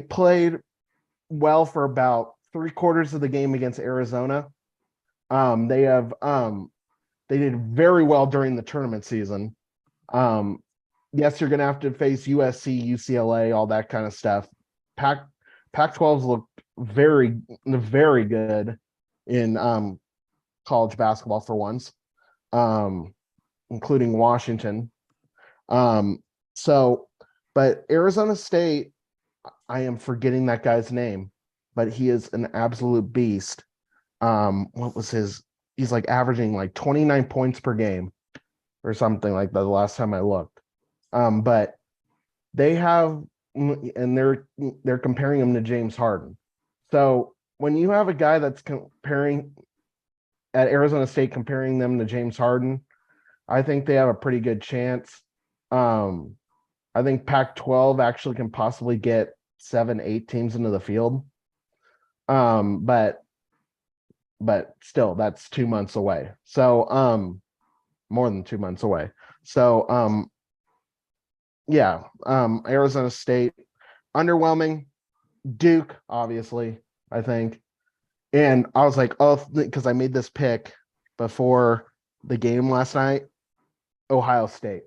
played well for about 3/4 of the game against Arizona. They did very well during the tournament season. Yes, you're going to have to face USC, UCLA, all that kind of stuff. Pac-12's looked very, very good in college basketball for once, including Washington. But Arizona State, I am forgetting that guy's name, but he is an absolute beast. What was his? He's like averaging like 29 points per game or something like that the last time I looked. But they have, and they're comparing him to James Harden. So when you have a guy that's comparing at Arizona State, comparing them to James Harden, I think they have a pretty good chance. I think Pac-12 actually can possibly get 7-8 teams into the field. But still, that's 2 months away. So, more than 2 months away. So, Arizona State, underwhelming. Duke, obviously, I think. And I was like, oh, because I made this pick before the game last night, Ohio State.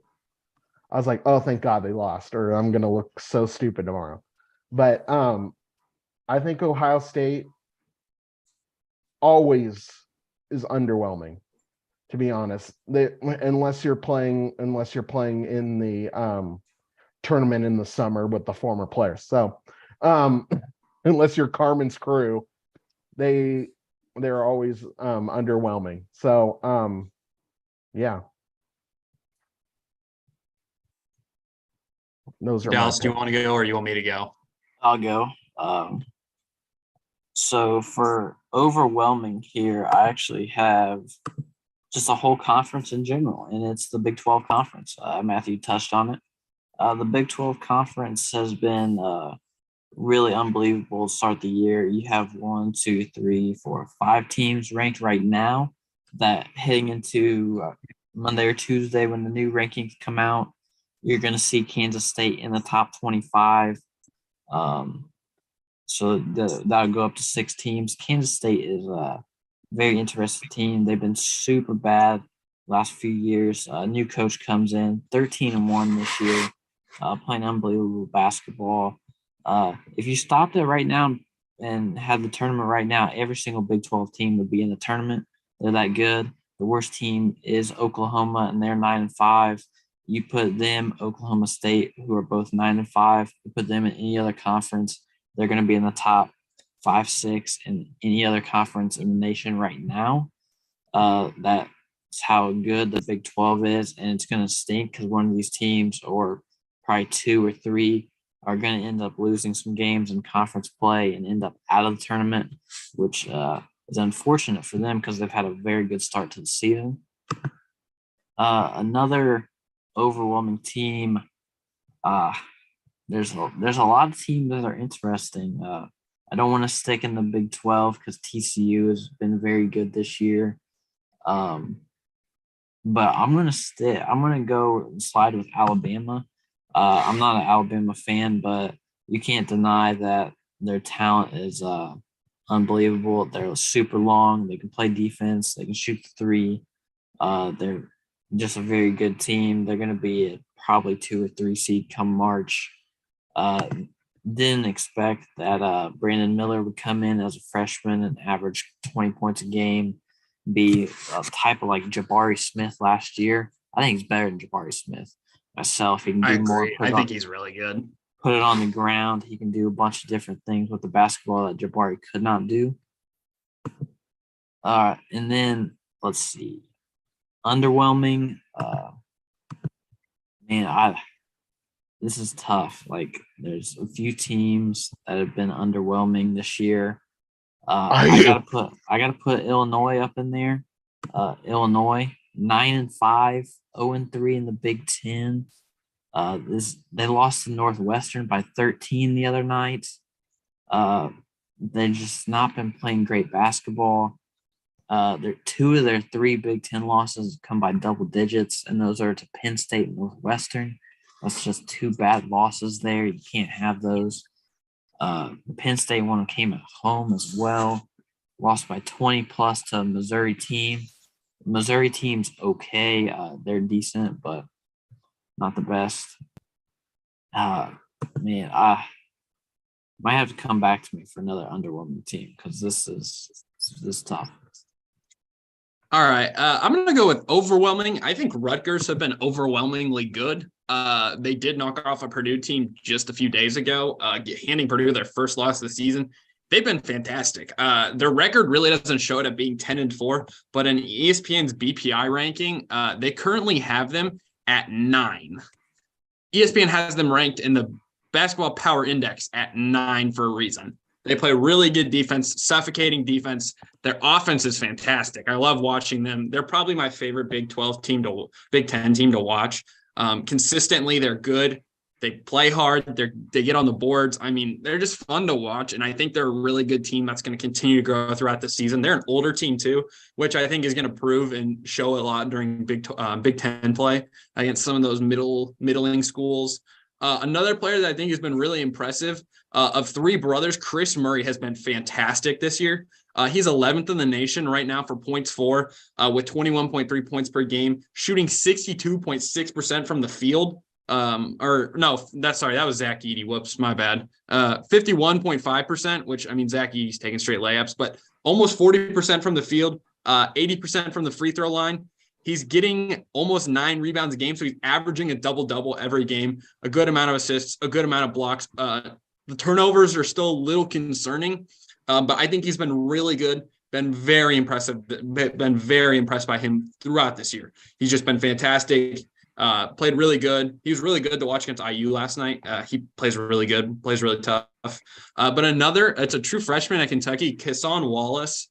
I was like, oh, thank God they lost, or I'm going to look so stupid tomorrow. But I think Ohio State always is underwhelming, to be honest. Unless you're playing in the tournament in the summer with the former players. So unless you're Carmen's crew, they're always underwhelming. So yeah. Those are Dallas, do you want to go or you want me to go? I'll go. So for overwhelming here, I actually have just a whole conference in general, and it's the Big 12 conference. Matthew touched on it. The Big 12 conference has been really unbelievable start the year. You have 1, 2, 3, 4, 5 teams ranked right now that heading into Monday or Tuesday when the new rankings come out, you're going to see Kansas State in the top 25. So that'll go up to 6 teams. Kansas State is a very interesting team. They've been super bad last few years. New coach comes in, 13-1 this year, playing unbelievable basketball. If you stopped it right now and had the tournament right now, every single Big 12 team would be in the tournament. They're that good. The worst team is Oklahoma, and they're 9-5. You put them, Oklahoma State, who are both 9-5. You put them in any other conference, they're going to be in the top 5, 6 in any other conference in the nation right now. That's how good the Big 12 is, and it's going to stink because one of these teams, or probably 2 or 3, are going to end up losing some games in conference play and end up out of the tournament, which is unfortunate for them because they've had a very good start to the season. Another overwhelming team. There's a lot of teams that are interesting. I don't want to stick in the Big 12 because TCU has been very good this year. But I'm gonna go slide with Alabama. I'm not an Alabama fan, but you can't deny that their talent is unbelievable. They're super long. They can play defense. They can shoot the 3. They're just a very good team. They're going to be probably 2 or 3 seed come March. Didn't expect that Brandon Miller would come in as a freshman and average 20 points a game, be a type of like Jabari Smith last year. I think he's better than Jabari Smith myself. He can do more. I think he's really good. Put it on the ground. He can do a bunch of different things with the basketball that Jabari could not do. All right, and then let's see. Underwhelming. This is tough. Like, there's a few teams that have been underwhelming this year. I gotta put Illinois up in there. Illinois 9-5, 0-3 in the Big Ten. They lost to Northwestern by 13 the other night. They've just not been playing great basketball. 2 of their 3 Big Ten losses come by double digits, and those are to Penn State and Northwestern. That's just 2 bad losses there. You can't have those. The Penn State one came at home as well. Lost by 20 plus to a Missouri team. Missouri team's okay. They're decent, but not the best. Might have to come back to me for another underwhelming team because this is tough. All right. I'm going to go with overwhelming. I think Rutgers have been overwhelmingly good. They did knock off a Purdue team just a few days ago, handing Purdue their first loss of the season. They've been fantastic. Their record really doesn't show it at being 10-4, but in ESPN's BPI ranking, they currently have them at 9. ESPN has them ranked in the Basketball Power Index at 9 for a reason. They play really good defense, suffocating defense. Their offense is fantastic. I love watching them. They're probably my favorite Big 12 team Big 10 team to watch. Consistently, they're good. They play hard. They get on the boards. I mean, they're just fun to watch, and I think they're a really good team that's going to continue to grow throughout the season. They're an older team too, which I think is going to prove and show a lot during Big 10 play against some of those middling schools. Another player that I think has been really impressive, of 3 brothers, Chris Murray has been fantastic this year. He's 11th in the nation right now for points for, with 21.3 points per game, shooting 62.6% from the field. That was Zach Edey. Whoops, my bad. 51.5%, which, I mean, Zach Edey's taking straight layups, but almost 40% from the field, 80% from the free throw line. He's getting almost 9 rebounds a game, so he's averaging a double-double every game, a good amount of assists, a good amount of blocks. The turnovers are still a little concerning, but I think he's been really good, been very impressive, been very impressed by him throughout this year. He's just been fantastic, played really good. He was really good to watch against IU last night. He plays really good, plays really tough. But it's a true freshman at Kentucky, Kesson Wallace.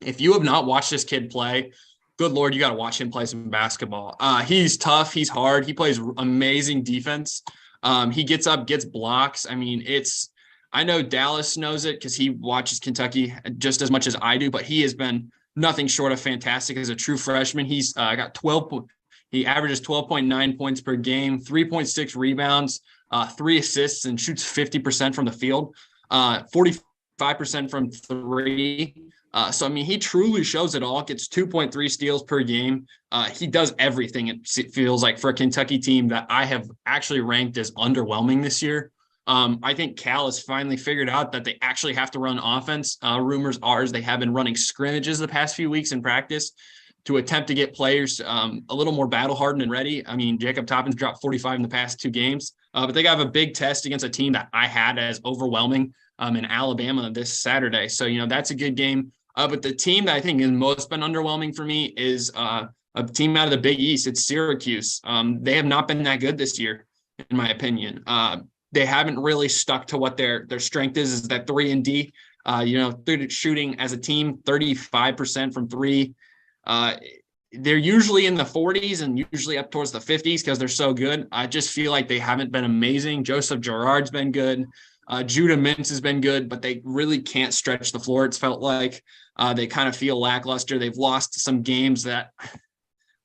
If you have not watched this kid play, good Lord, you got to watch him play some basketball. He's tough. He's hard. He plays amazing defense. He gets up, gets blocks. I mean, I know Dallas knows it because he watches Kentucky just as much as I do, but he has been nothing short of fantastic as a true freshman. He's got 12. He averages 12.9 points per game, 3.6 rebounds, 3 assists, and shoots 50% from the field, 45% from three. So, I mean, he truly shows it all, gets 2.3 steals per game. He does everything, it feels like, for a Kentucky team that I have actually ranked as underwhelming this year. I think Cal has finally figured out that they actually have to run offense. Rumors are they have been running scrimmages the past few weeks in practice to attempt to get players a little more battle hardened and ready. I mean, Jacob Toppin's dropped 45 in the past 2 games, but they have a big test against a team that I had as overwhelming in Alabama this Saturday. So, that's a good game. But the team that I think has most been underwhelming for me is a team out of the Big East. It's Syracuse. They have not been that good this year, in my opinion. They haven't really stuck to what their strength is that 3 and D. They're shooting as a team 35% from 3. They're usually in the 40s and usually up towards the 50s because they're so good. I just feel like they haven't been amazing. Joseph Girard's been good. Judah Mintz has been good, but they really can't stretch the floor. It's felt like they kind of feel lackluster. They've lost some games that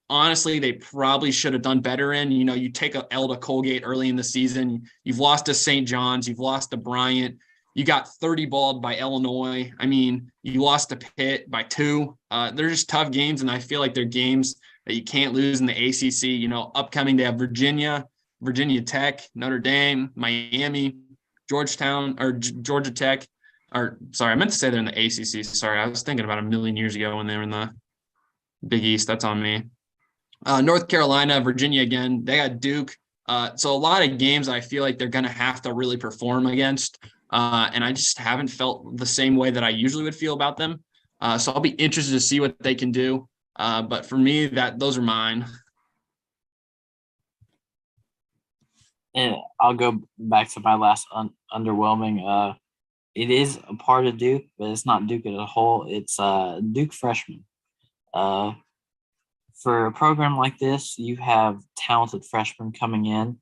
honestly they probably should have done better in. You take a L to Colgate early in the season. You've lost to St. John's. You've lost to Bryant. You got 30-balled by Illinois. I mean, you lost to Pitt by 2. They're just tough games, and I feel like they're games that you can't lose in the ACC. Upcoming they have Virginia Tech, Notre Dame, Miami, Georgetown, or Georgia Tech. Or sorry, I meant to say they're in the ACC. Sorry, I was thinking about a million years ago when they were in the Big East. That's on me. North Carolina, Virginia again. They got Duke. So a lot of games I feel like they're going to have to really perform against. And I just haven't felt the same way that I usually would feel about them. So I'll be interested to see what they can do. But for me, those are mine. And I'll go back to my last underwhelming. It is a part of Duke, but it's not Duke as a whole. It's Duke freshmen. For a program like this, you have talented freshmen coming in,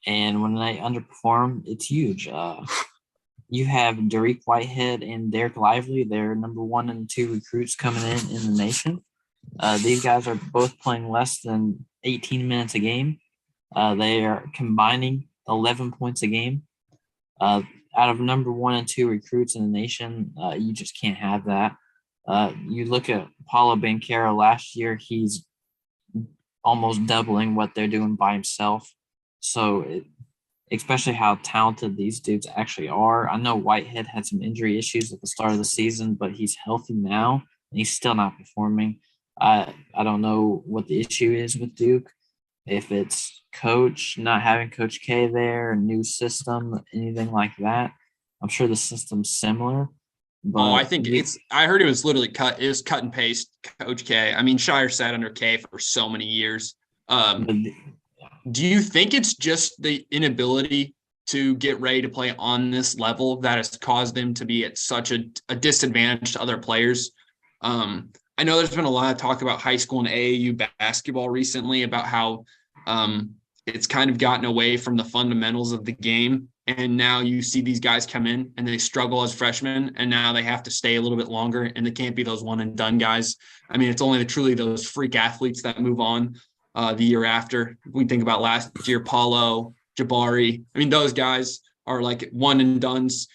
and when they underperform, it's huge. You have Dariq Whitehead and Derek Lively. They're number 1 and 2 recruits coming in the nation. These guys are both playing less than 18 minutes a game. They are combining 11 points a game. Out of number 1 and 2 recruits in the nation, you just can't have that. You look at Paulo Banchero last year, he's almost doubling what they're doing by himself. So especially how talented these dudes actually are. I know Whitehead had some injury issues at the start of the season, but he's healthy now and he's still not performing. I don't know what the issue is with Duke. If it's coach, not having Coach K there, a new system, anything like that. I'm sure the system's similar. But I think I heard it was literally cut and paste Coach K. I mean, Shire sat under K for so many years. Do you think it's just the inability to get ready to play on this level that has caused them to be at such a disadvantage to other players? I know there's been a lot of talk about high school and AAU basketball recently about how it's kind of gotten away from the fundamentals of the game. And now you see these guys come in and they struggle as freshmen, and now they have to stay a little bit longer, and they can't be those one and done guys. I mean, it's only truly those freak athletes that move on the year after. We think about last year, Paulo, Jabari. I mean, those guys are like one and dones,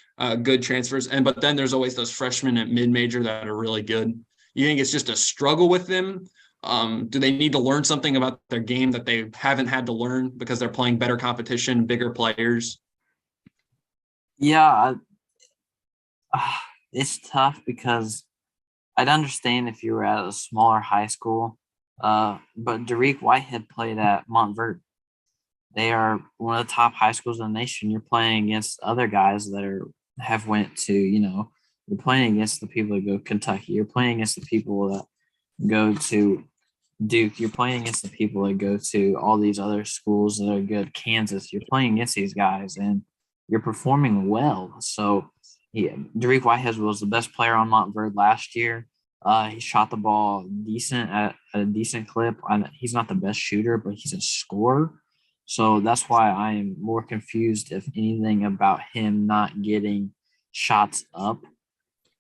good transfers. But then there's always those freshmen at mid-major that are really good. You think it's just a struggle with them? Do they need to learn something about their game that they haven't had to learn because they're playing better competition, bigger players? Yeah, it's tough because I'd understand if you were at a smaller high school, but Dariq Whitehead played at Montverde. They are one of the top high schools in the nation. You're playing against other guys that have went to, you're playing against the people that go to Kentucky. You're playing against the people that go to Duke. You're playing against the people that go to all these other schools that are good. Kansas. You're playing against these guys, and you're performing well. So Dariq Whitehead was the best player on Montverde last year. He shot the ball decent at a decent clip. He's not the best shooter, but he's a scorer. So that's why I am more confused, if anything, about him not getting shots up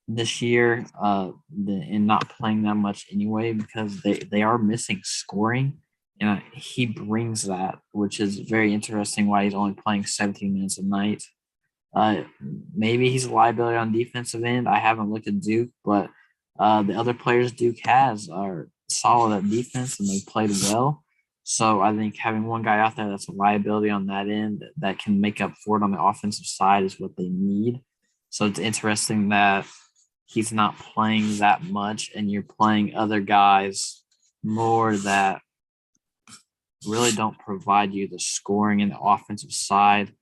this year and not playing that much anyway, because they are missing scoring. And he brings that, which is very interesting why he's only playing 17 minutes a night. Uh, Maybe he's a liability on defensive end. I haven't looked at Duke, but the other players Duke has are solid at defense and they played well. So I think having one guy out there that's a liability on that end that can make up for it on the offensive side is what they need. So it's interesting that he's not playing that much and you're playing other guys more that really don't provide you the scoring and the offensive side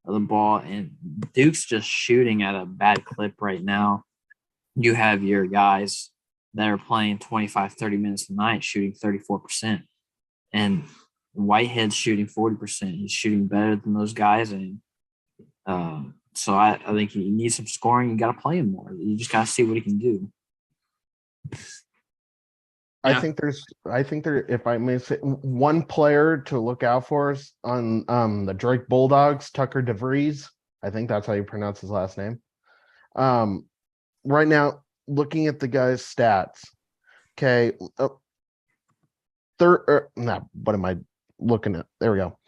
of the ball. And Duke's just shooting at a bad clip right now. You have your guys that are playing 25, 30 minutes a night shooting 34%. And Whitehead's shooting 40%. He's shooting better than those guys. And so I think he needs some scoring. You got to play him more. You just got to see what he can do. I Yeah. think there, if I may say, one player to look out for is on the Drake Bulldogs, Tucker DeVries. I think that's how you pronounce his last name. Right now, looking at the guy's stats. Okay. What am I looking at? There we go.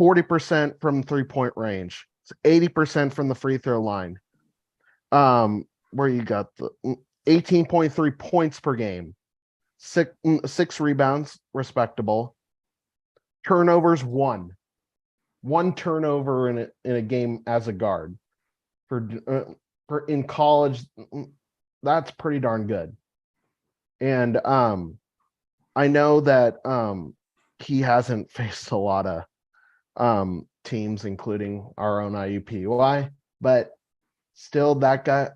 40% from 3-point range. 80% from the free throw line. Where you got the 18.3 points per game, six rebounds, respectable. Turnovers, one turnover in a game as a guard. For in college, that's pretty darn good. And I know that he hasn't faced a lot of teams, including our own IUPUI, but still, that guy,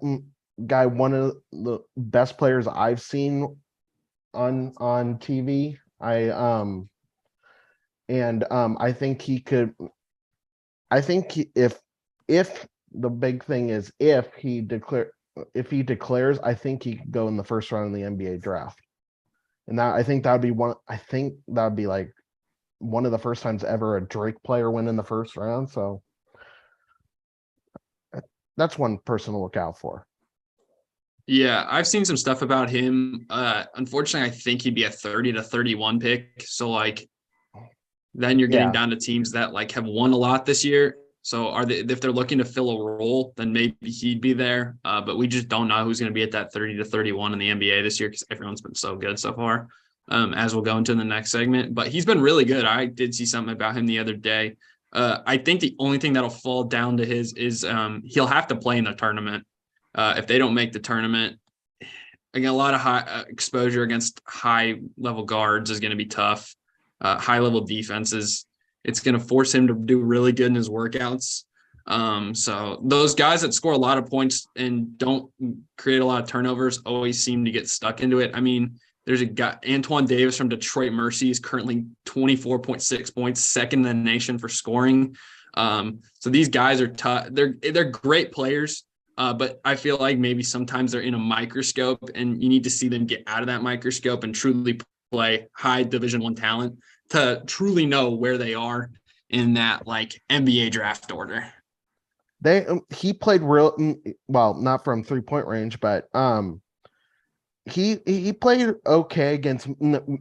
one of the best players I've seen on TV. I think he could. I think if the big thing is if he declares, I think he could go in the first round of the NBA draft, and that I think that would be one. I think that would be like one of the first times ever a Drake player went in the first round. So that's one person to look out for. Yeah, I've seen some stuff about him. Unfortunately, I think he'd be a 30 to 31 pick. So then you're getting down to teams that have won a lot this year. So if they're looking to fill a role, then maybe he'd be there. But we just don't know who's going to be at that 30 to 31 in the NBA this year because everyone's been so good so far. As we'll go into the next segment, but he's been really good. I did see something about him the other day. I think the only thing that'll fall down to his is he'll have to play in the tournament. If they don't make the tournament, again, a lot of high exposure against high level guards is going to be tough. High level defenses, it's going to force him to do really good in his workouts. So those guys that score a lot of points and don't create a lot of turnovers always seem to get stuck into it. I mean, there's a guy, Antoine Davis from Detroit Mercy, is currently 24.6 points, second in the nation for scoring. So these guys are tough. They're great players. But I feel like maybe sometimes they're in a microscope and you need to see them get out of that microscope and truly play high Division I talent to truly know where they are in that NBA draft order. He played well, not from 3-point range, but he played okay against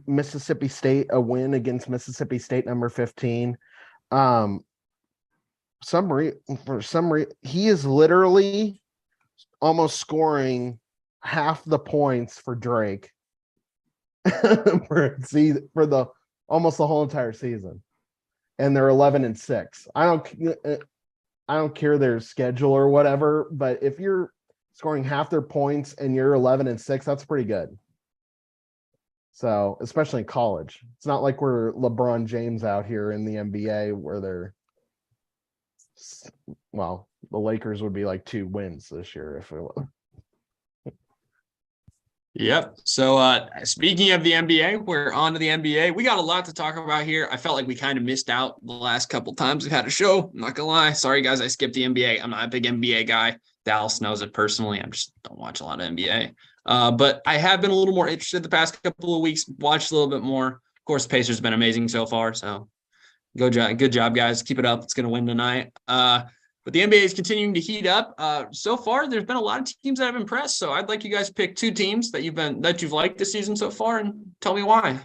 Mississippi State, a win against Mississippi State, number 15. For some reason, he is literally almost scoring half the points for Drake for the almost the whole entire season, and they're 11-6. I don't care their schedule or whatever, but if you're scoring half their points and you're 11-6, that's pretty good. So, especially in college, it's not like we're LeBron James out here in the NBA where they're, well, the Lakers would be 2 wins this year if it was. Yep. So speaking of the NBA, we're on to the NBA. We got a lot to talk about here. I felt like we kind of missed out the last couple times we've had a show. I'm not gonna lie. Sorry guys, I skipped the NBA. I'm not a big NBA guy. Dallas knows it personally. I just don't watch a lot of NBA. But I have been a little more interested the past couple of weeks, watched a little bit more. Of course, Pacers have been amazing so far. So Good job, guys. Keep it up. It's going to win tonight. But the NBA is continuing to heat up. So far, there's been a lot of teams that have impressed. So I'd like you guys to pick 2 teams that you've liked this season so far, and tell me why.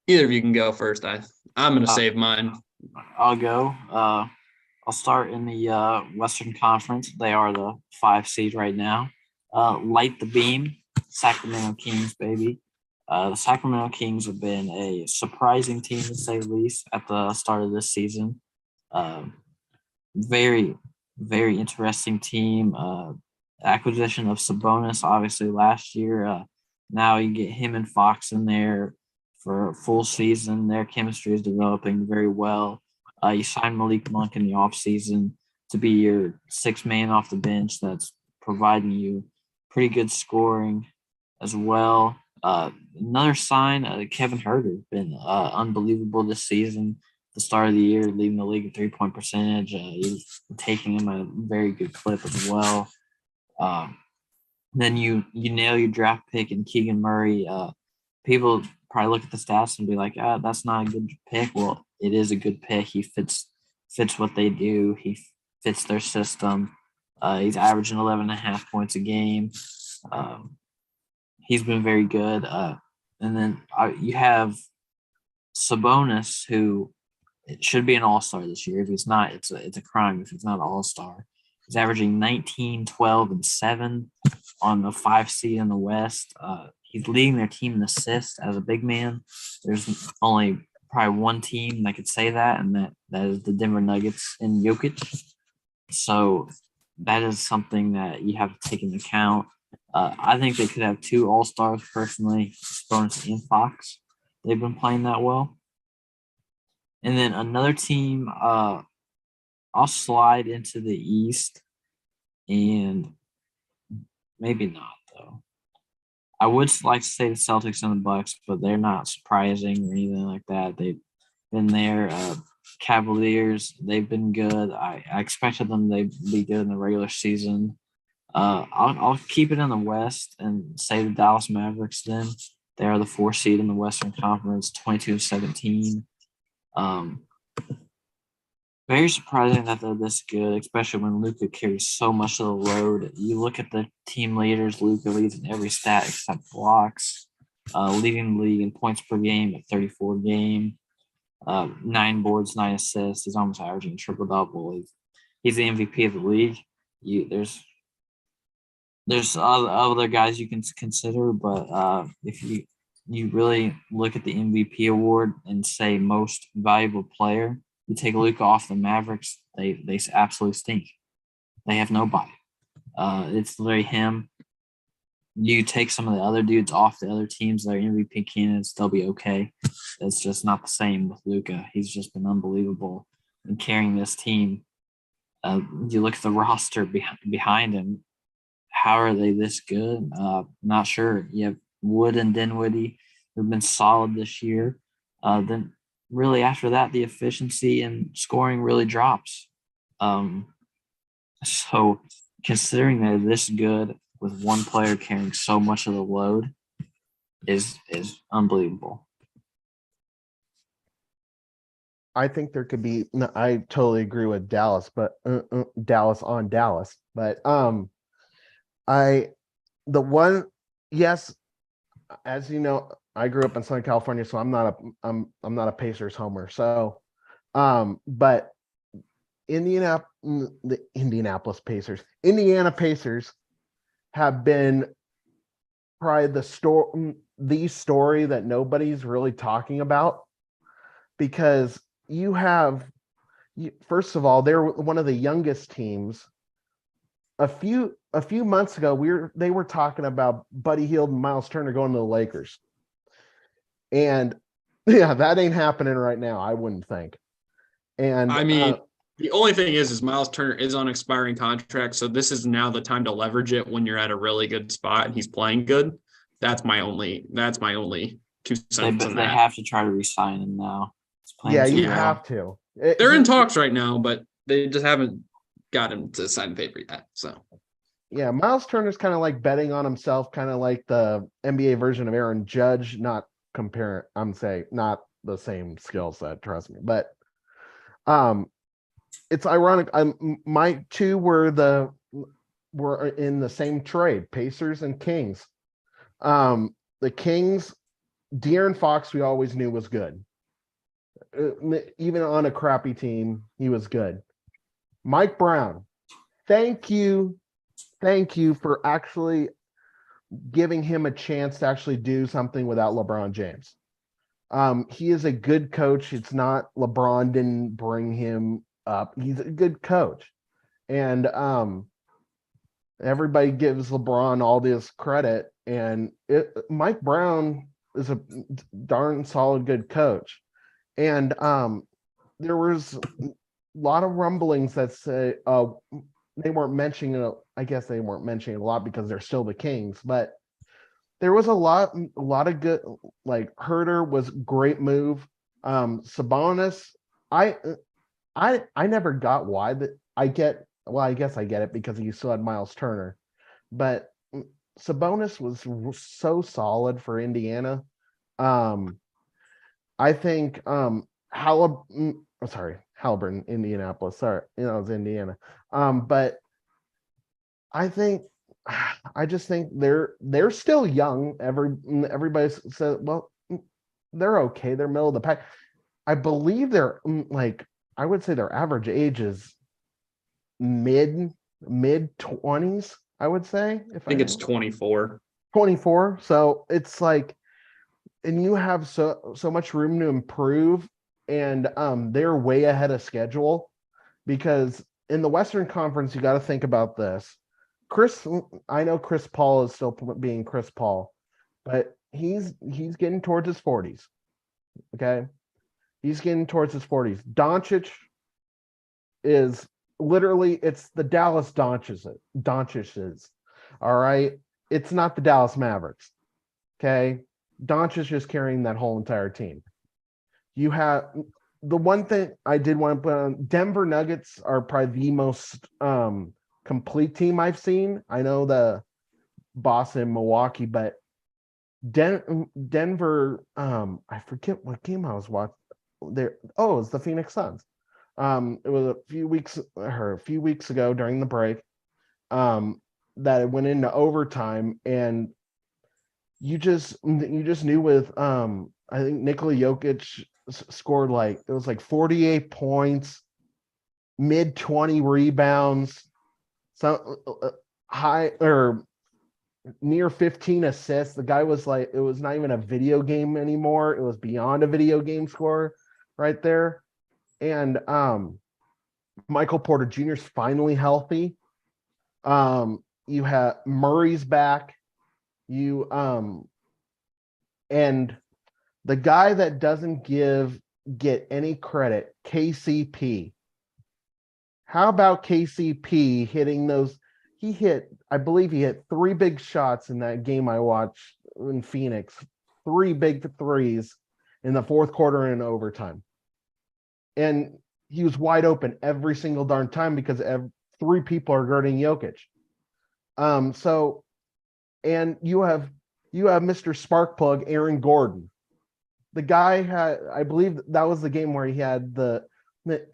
Either of you can go first. I'm going to save mine. I'll go. I'll start in the Western Conference. They are the 5 seed right now. Light the beam, Sacramento Kings, baby. The Sacramento Kings have been a surprising team, to say the least, at the start of this season. Very, very interesting team. Acquisition of Sabonis, obviously, last year. Now you get him and Fox in there for a full season. Their chemistry is developing very well. You signed Malik Monk in the offseason to be your 6th man off the bench that's providing you pretty good scoring as well. Another sign, Kevin Huerter, been unbelievable this season. The start of the year, leading the league in 3-point percentage. He's taking him at a very good clip as well. Then you nail your draft pick in Keegan Murray. People probably look at the stats and be like, that's not a good pick. Well, it is a good pick. He fits what they do. He fits their system. He's averaging 11.5 points a game. He's been very good. And then you have Sabonis, who should be an all-star this year. If he's not, it's a crime if he's not an all-star. He's averaging 19, 12, and 7 on the 5 seed in the West. He's leading their team in assists as a big man. There's only probably one team that could say that, and that is the Denver Nuggets and Jokic. So that is something that you have to take into account. I think they could have 2 all-stars personally, Sabonis and Fox. They've been playing that well. And then another team, I'll slide into the East, and maybe not, though. I would like to say the Celtics and the Bucks, but they're not surprising or anything like that. They've been there. Cavaliers, they've been good. I expected them to be good in the regular season. I'll keep it in the West and say the Dallas Mavericks then. They are the 4 seed in the Western Conference, 22-17. Very surprising that they're this good, especially when Luka carries so much of the load. You look at the team leaders, Luka leads in every stat except blocks, leading the league in points per game at 34 game, 9 boards, 9 assists. He's almost averaging triple-double. He's the MVP of the league. There's other guys you can consider, but if you really look at the MVP award and say most valuable player, you take Luka off the Mavericks, they absolutely stink. They have nobody. It's literally him. You take some of the other dudes off the other teams that are MVP candidates, they'll be okay. It's just not the same with Luka. He's just been unbelievable in carrying this team. You look at the roster behind him. How are they this good? Not sure. You have Wood and Dinwiddie who've been solid this year. Then really after that, the efficiency and scoring really drops. So considering they're this good with one player carrying so much of the load is unbelievable. I think there could be. No, I totally agree with Dallas, but Dallas on Dallas. But yes, as you know, I grew up in Southern California, so I'm not a Pacers homer. So, but Indiana Pacers have been probably the story that nobody's really talking about, because first of all, they're one of the youngest teams. A few months ago, they were talking about Buddy Hield and Miles Turner going to the Lakers. And yeah, that ain't happening right now, I wouldn't think. And I mean, the only thing is Miles Turner is on expiring contract, so this is now the time to leverage it when you're at a really good spot and he's playing good. That's my only 2 cents on that. They have to try to re-sign him now. Yeah, you have to. They're in talks right now, but they just haven't got him to sign paper yet. So yeah, Miles Turner's kind of like betting on himself, kind of like the NBA version of Aaron Judge, not compare. I'm saying not the same skill set, trust me. But it's ironic. My two were in the same trade, Pacers and Kings. The Kings, De'Aaron Fox, we always knew was good. Even on a crappy team, he was good. Mike Brown, thank you for actually giving him a chance to actually do something without LeBron James. He is a good coach. It's not LeBron didn't bring him up. He's a good coach. And everybody gives LeBron all this credit. And Mike Brown is a darn solid good coach. And there was a lot of rumblings that say they weren't mentioning it. I guess they weren't mentioning it a lot because they're still the Kings, but there was a lot of good, like Herter was great move. Sabonis, I never got why that I guess I get it because he still had Miles Turner, but Sabonis was so solid for Indiana. I think Halliburton, Indianapolis. Sorry, it was Indiana. But I just think they're still young. Everybody said, well, they're okay. They're middle of the pack. I believe they're I would say their average age is mid 20s. I would say I think it's 24. 24. So it's like, and you have so much room to improve, and they're way ahead of schedule because in the Western Conference, you got to think about this. I know Chris Paul is still being Chris Paul, but he's getting towards his 40s. Okay, he's getting towards his 40s. Doncic is literally it's the Dallas Doncic's. All right, it's not the Dallas Mavericks. Okay, Doncic is carrying that whole entire team. You have the one thing I did want to put on Denver Nuggets are probably the most complete team I've seen. I know the Boston, Milwaukee, but Denver, I forget what game I was watching there. Oh, it's the Phoenix Suns. It was a few weeks ago during the break that it went into overtime, and you just knew with I think Nikola Jokic scored it was 48 points, mid 20 rebounds, some high or near 15 assists. The guy was it was not even a video game anymore. It was beyond a video game score right there. And Michael Porter Jr. is finally healthy. You have Murray's back. You and the guy that doesn't get any credit, KCP. How about KCP hitting those? I believe he hit 3 big shots in that game I watched in Phoenix. 3 big threes in the fourth quarter and overtime. And he was wide open every single darn time because 3 people are guarding Jokic. So, and you have Mr. Sparkplug, Aaron Gordon. The guy I believe that was the game where he had the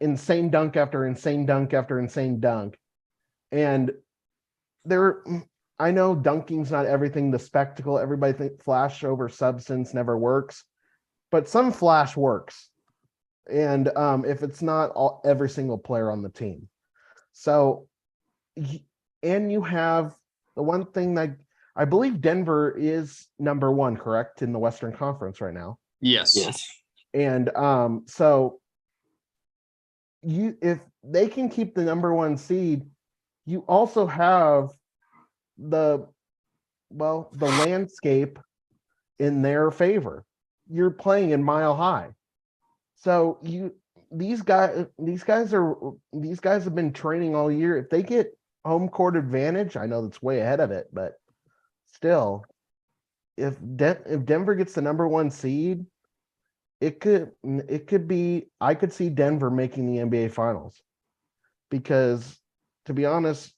insane dunk after insane dunk after insane dunk. And I know dunking's not everything, the spectacle. Everybody think flash over substance never works, but some flash works. And if it's not every single player on the team. So, and you have the one thing that I believe Denver is number 1, correct, in the Western Conference right now. Yes. And so if they can keep the number 1 seed, you also have the landscape in their favor. You're playing in Mile High. So these guys have been training all year. If they get home court advantage, I know that's way ahead of it, but still, if Denver gets the number 1 seed, it could be. I could see Denver making the NBA Finals, because to be honest,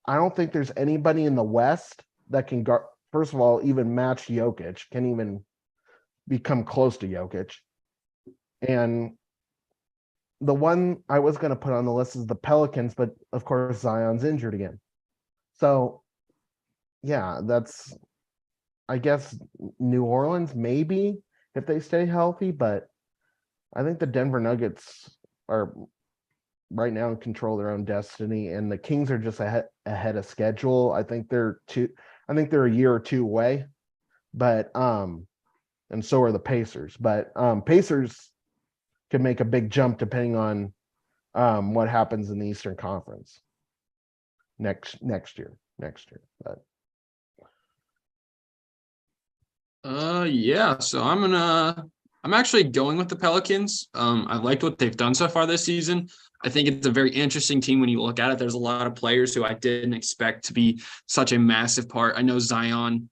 I don't think there's anybody in the West that can guard. First of all, even match Jokic, can even become close to Jokic. And the one I was going to put on the list is the Pelicans, but of course Zion's injured again. So yeah, that's, I guess, New Orleans maybe if they stay healthy, but I think the Denver Nuggets are right now in control of their own destiny, and the Kings are just ahead of schedule. I think they're a year or two away, but and so are the Pacers. But Pacers can make a big jump depending on what happens in the Eastern Conference next year. But yeah, so I'm actually going with the Pelicans. I've liked what they've done so far this season. I think it's a very interesting team when you look at it. There's a lot of players who I didn't expect to be such a massive part. I know Zion,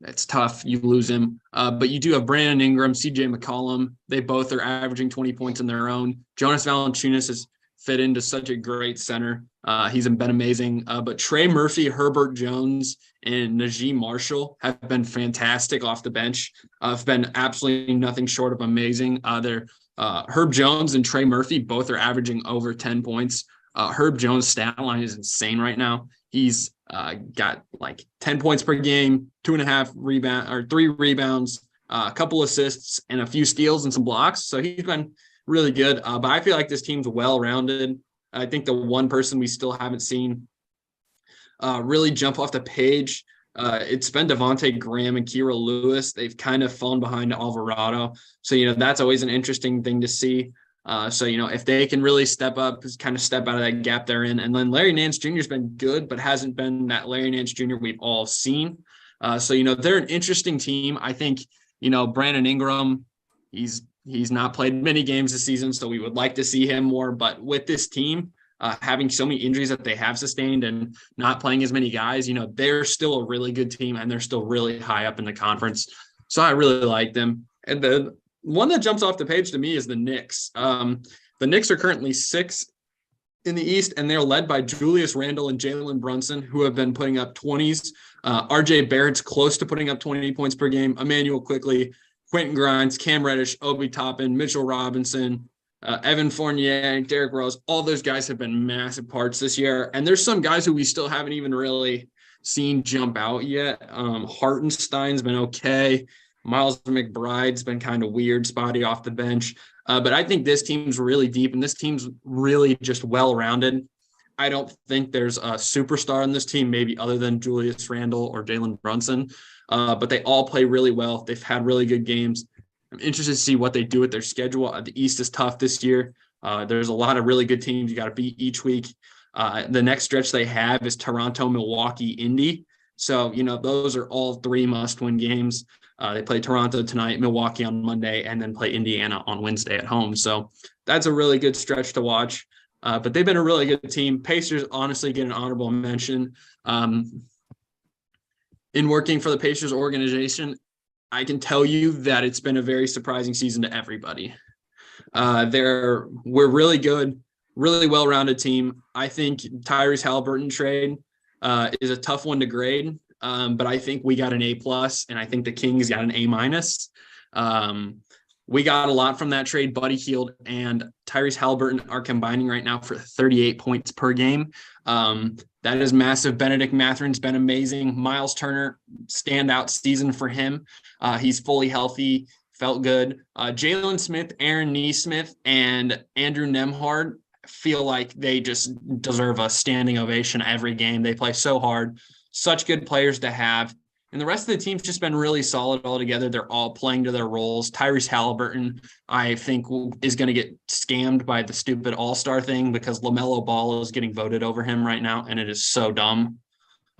it's tough. You lose him. But you do have Brandon Ingram, CJ McCollum. They both are averaging 20 points on their own. Jonas Valanciunas has fit into such a great center. He's been amazing. But Trey Murphy, Herbert Jones, and Najee Marshall have been fantastic off the bench. Have been absolutely nothing short of amazing. They're Herb Jones and Trey Murphy both are averaging over 10 points. Herb Jones' stat line is insane right now. He's got like 10 points per game, 3 rebounds, a couple assists, and a few steals and some blocks. So he's been really good. But I feel like this team's well-rounded. I think the one person we still haven't seen really jump off the page, it's been Devontae Graham and Kira Lewis. They've kind of fallen behind Alvarado. So, that's always an interesting thing to see. So, if they can really step up, kind of step out of that gap they're in. And then Larry Nance Jr. has been good, but hasn't been that Larry Nance Jr. we've all seen. So, they're an interesting team. I think, Brandon Ingram, he's not played many games this season, so we would like to see him more. But with this team, having so many injuries that they have sustained and not playing as many guys, they're still a really good team and they're still really high up in the conference. So I really like them. And the one that jumps off the page to me is the Knicks. The Knicks are currently 6th in the East, and they're led by Julius Randle and Jalen Brunson, who have been putting up 20s. RJ Barrett's close to putting up 20 points per game. Emmanuel Quickley, Quentin Grimes, Cam Reddish, Obi Toppin, Mitchell Robinson, Evan Fournier, Derrick Rose, all those guys have been massive parts this year. And there's some guys who we still haven't even really seen jump out yet. Hartenstein's been okay. Miles McBride's been kind of weird, spotty off the bench. But I think this team's really deep, and this team's really just well-rounded. I don't think there's a superstar on this team, maybe other than Julius Randle or Jalen Brunson. But they all play really well. They've had really good games. I'm interested to see what they do with their schedule. The East is tough this year. There's a lot of really good teams you got to beat each week. The next stretch they have is Toronto, Milwaukee, Indy. So, those are all 3 must-win games. They play Toronto tonight, Milwaukee on Monday, and then play Indiana on Wednesday at home. So that's a really good stretch to watch. But they've been a really good team. Pacers honestly get an honorable mention. In working for the Pacers organization, I can tell you that it's been a very surprising season to everybody. We're really good, really well-rounded team. I think Tyrese Halliburton trade is a tough one to grade, but I think we got an A+, and I think the Kings got an A-. We got a lot from that trade. Buddy Hield and Tyrese Halliburton are combining right now for 38 points per game. That is massive. Benedict Matherin's been amazing. Miles Turner, standout season for him. He's fully healthy, felt good. Jalen Smith, Aaron Nesmith, and Andrew Nembhard feel like they just deserve a standing ovation every game. They play so hard. Such good players to have. And the rest of the team's just been really solid all together. They're all playing to their roles. Tyrese Halliburton, I think, is going to get scammed by the stupid all-star thing because LaMelo Ball is getting voted over him right now, and it is so dumb.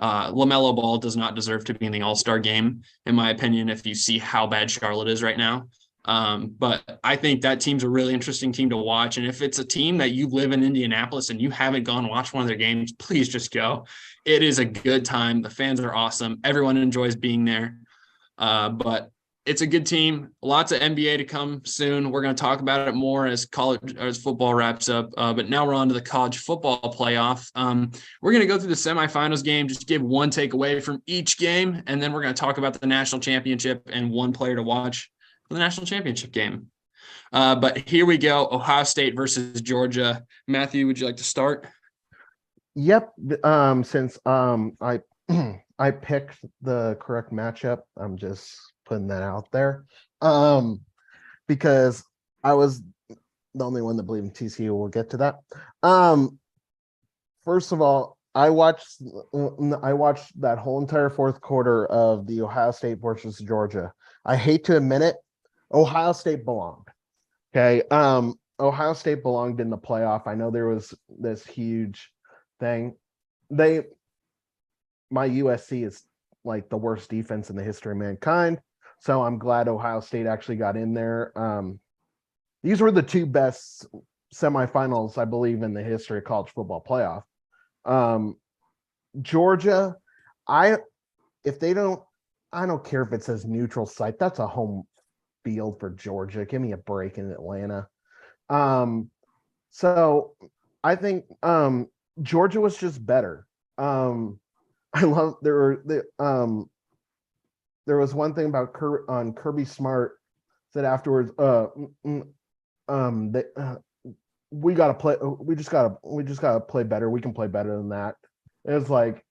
LaMelo Ball does not deserve to be in the all-star game, in my opinion, if you see how bad Charlotte is right now. But I think that team's a really interesting team to watch. And if it's a team that you live in Indianapolis and you haven't gone watch one of their games, please just go. It is a good time. The fans are awesome. Everyone enjoys being there. But it's a good team. Lots of NBA to come soon. We're going to talk about it more as football wraps up. But now we're on to the college football playoff. We're going to go through the semifinals game, just give one takeaway from each game, and then we're going to talk about the national championship and one player to watch for the national championship game. But here we go. Ohio State versus Georgia. Matthew, would you like to start? Yep. Since I I picked the correct matchup, I'm just putting that out there. Because I was the only one that believed in TCU. We'll get to that. First of all, I watched that whole entire fourth quarter of the Ohio State versus Georgia. I hate to admit it, Ohio State belonged. Okay. Ohio State belonged in the playoff. I know there was this huge thing. My USC is like the worst defense in the history of mankind. So I'm glad Ohio State actually got in there. These were the two best semifinals, I believe, in the history of college football playoff. Georgia, I don't care if it says neutral site. That's a home field for Georgia. Give me a break in Atlanta. So I think Georgia was just better. I love there was one thing about Kirby Smart said afterwards. We gotta play. We just gotta play better. We can play better than that. It's like,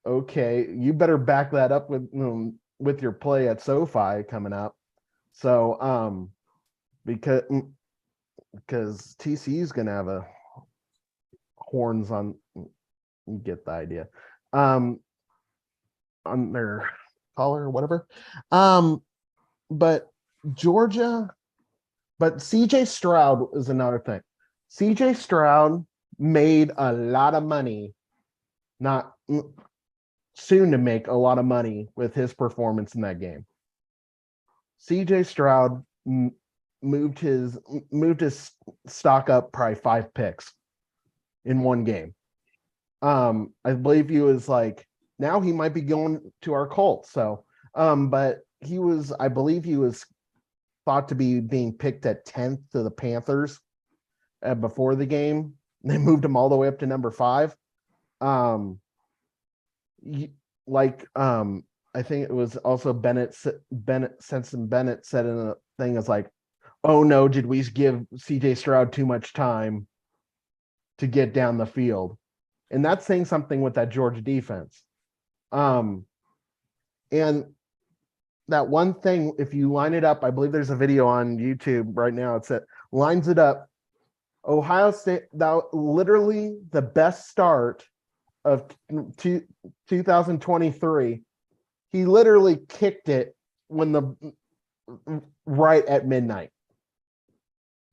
okay, you better back that up with your play at SoFi coming up. So because TCU is gonna have a horns on. You get the idea. On their collar or whatever. But Georgia, but CJ Stroud is another thing. CJ Stroud made a lot of money, not soon to make a lot of money with his performance in that game. CJ Stroud moved his stock up probably 5 picks in one game. I believe he was like, now he might be going to our Colts. So, but I believe he was thought to be being picked at 10th to the Panthers before the game. They moved him all the way up to number 5. I think it was also Sensen Bennett said in a thing is like, oh no, did we give CJ Stroud too much time to get down the field? And that's saying something with that Georgia defense. And that one thing, if you line it up, I believe there's a video on YouTube right now. It lines it up. Ohio State, that literally the best start of 2023. He literally kicked it right at midnight.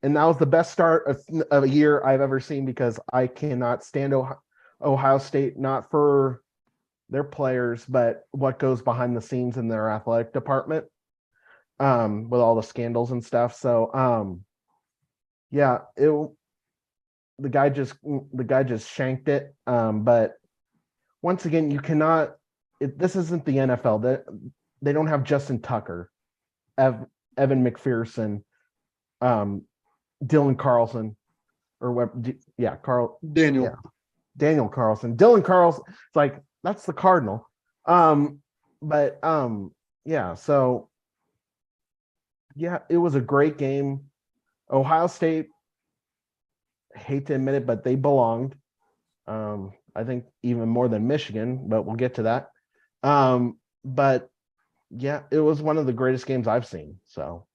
And that was the best start of a year I've ever seen, because I cannot stand Ohio State, not for their players, but what goes behind the scenes in their athletic department, with all the scandals and stuff. So, the guy just shanked it. But once again, you cannot. This isn't the NFL. They don't have Justin Tucker, Evan McPherson, Dylan Carlson, or what? Yeah, Daniel. Yeah. Daniel Carlson, Dylan Carlson. It's like, that's the Cardinal. So yeah, it was a great game. Ohio State, hate to admit it, but they belonged. I think even more than Michigan, but we'll get to that. But yeah, it was one of the greatest games I've seen. So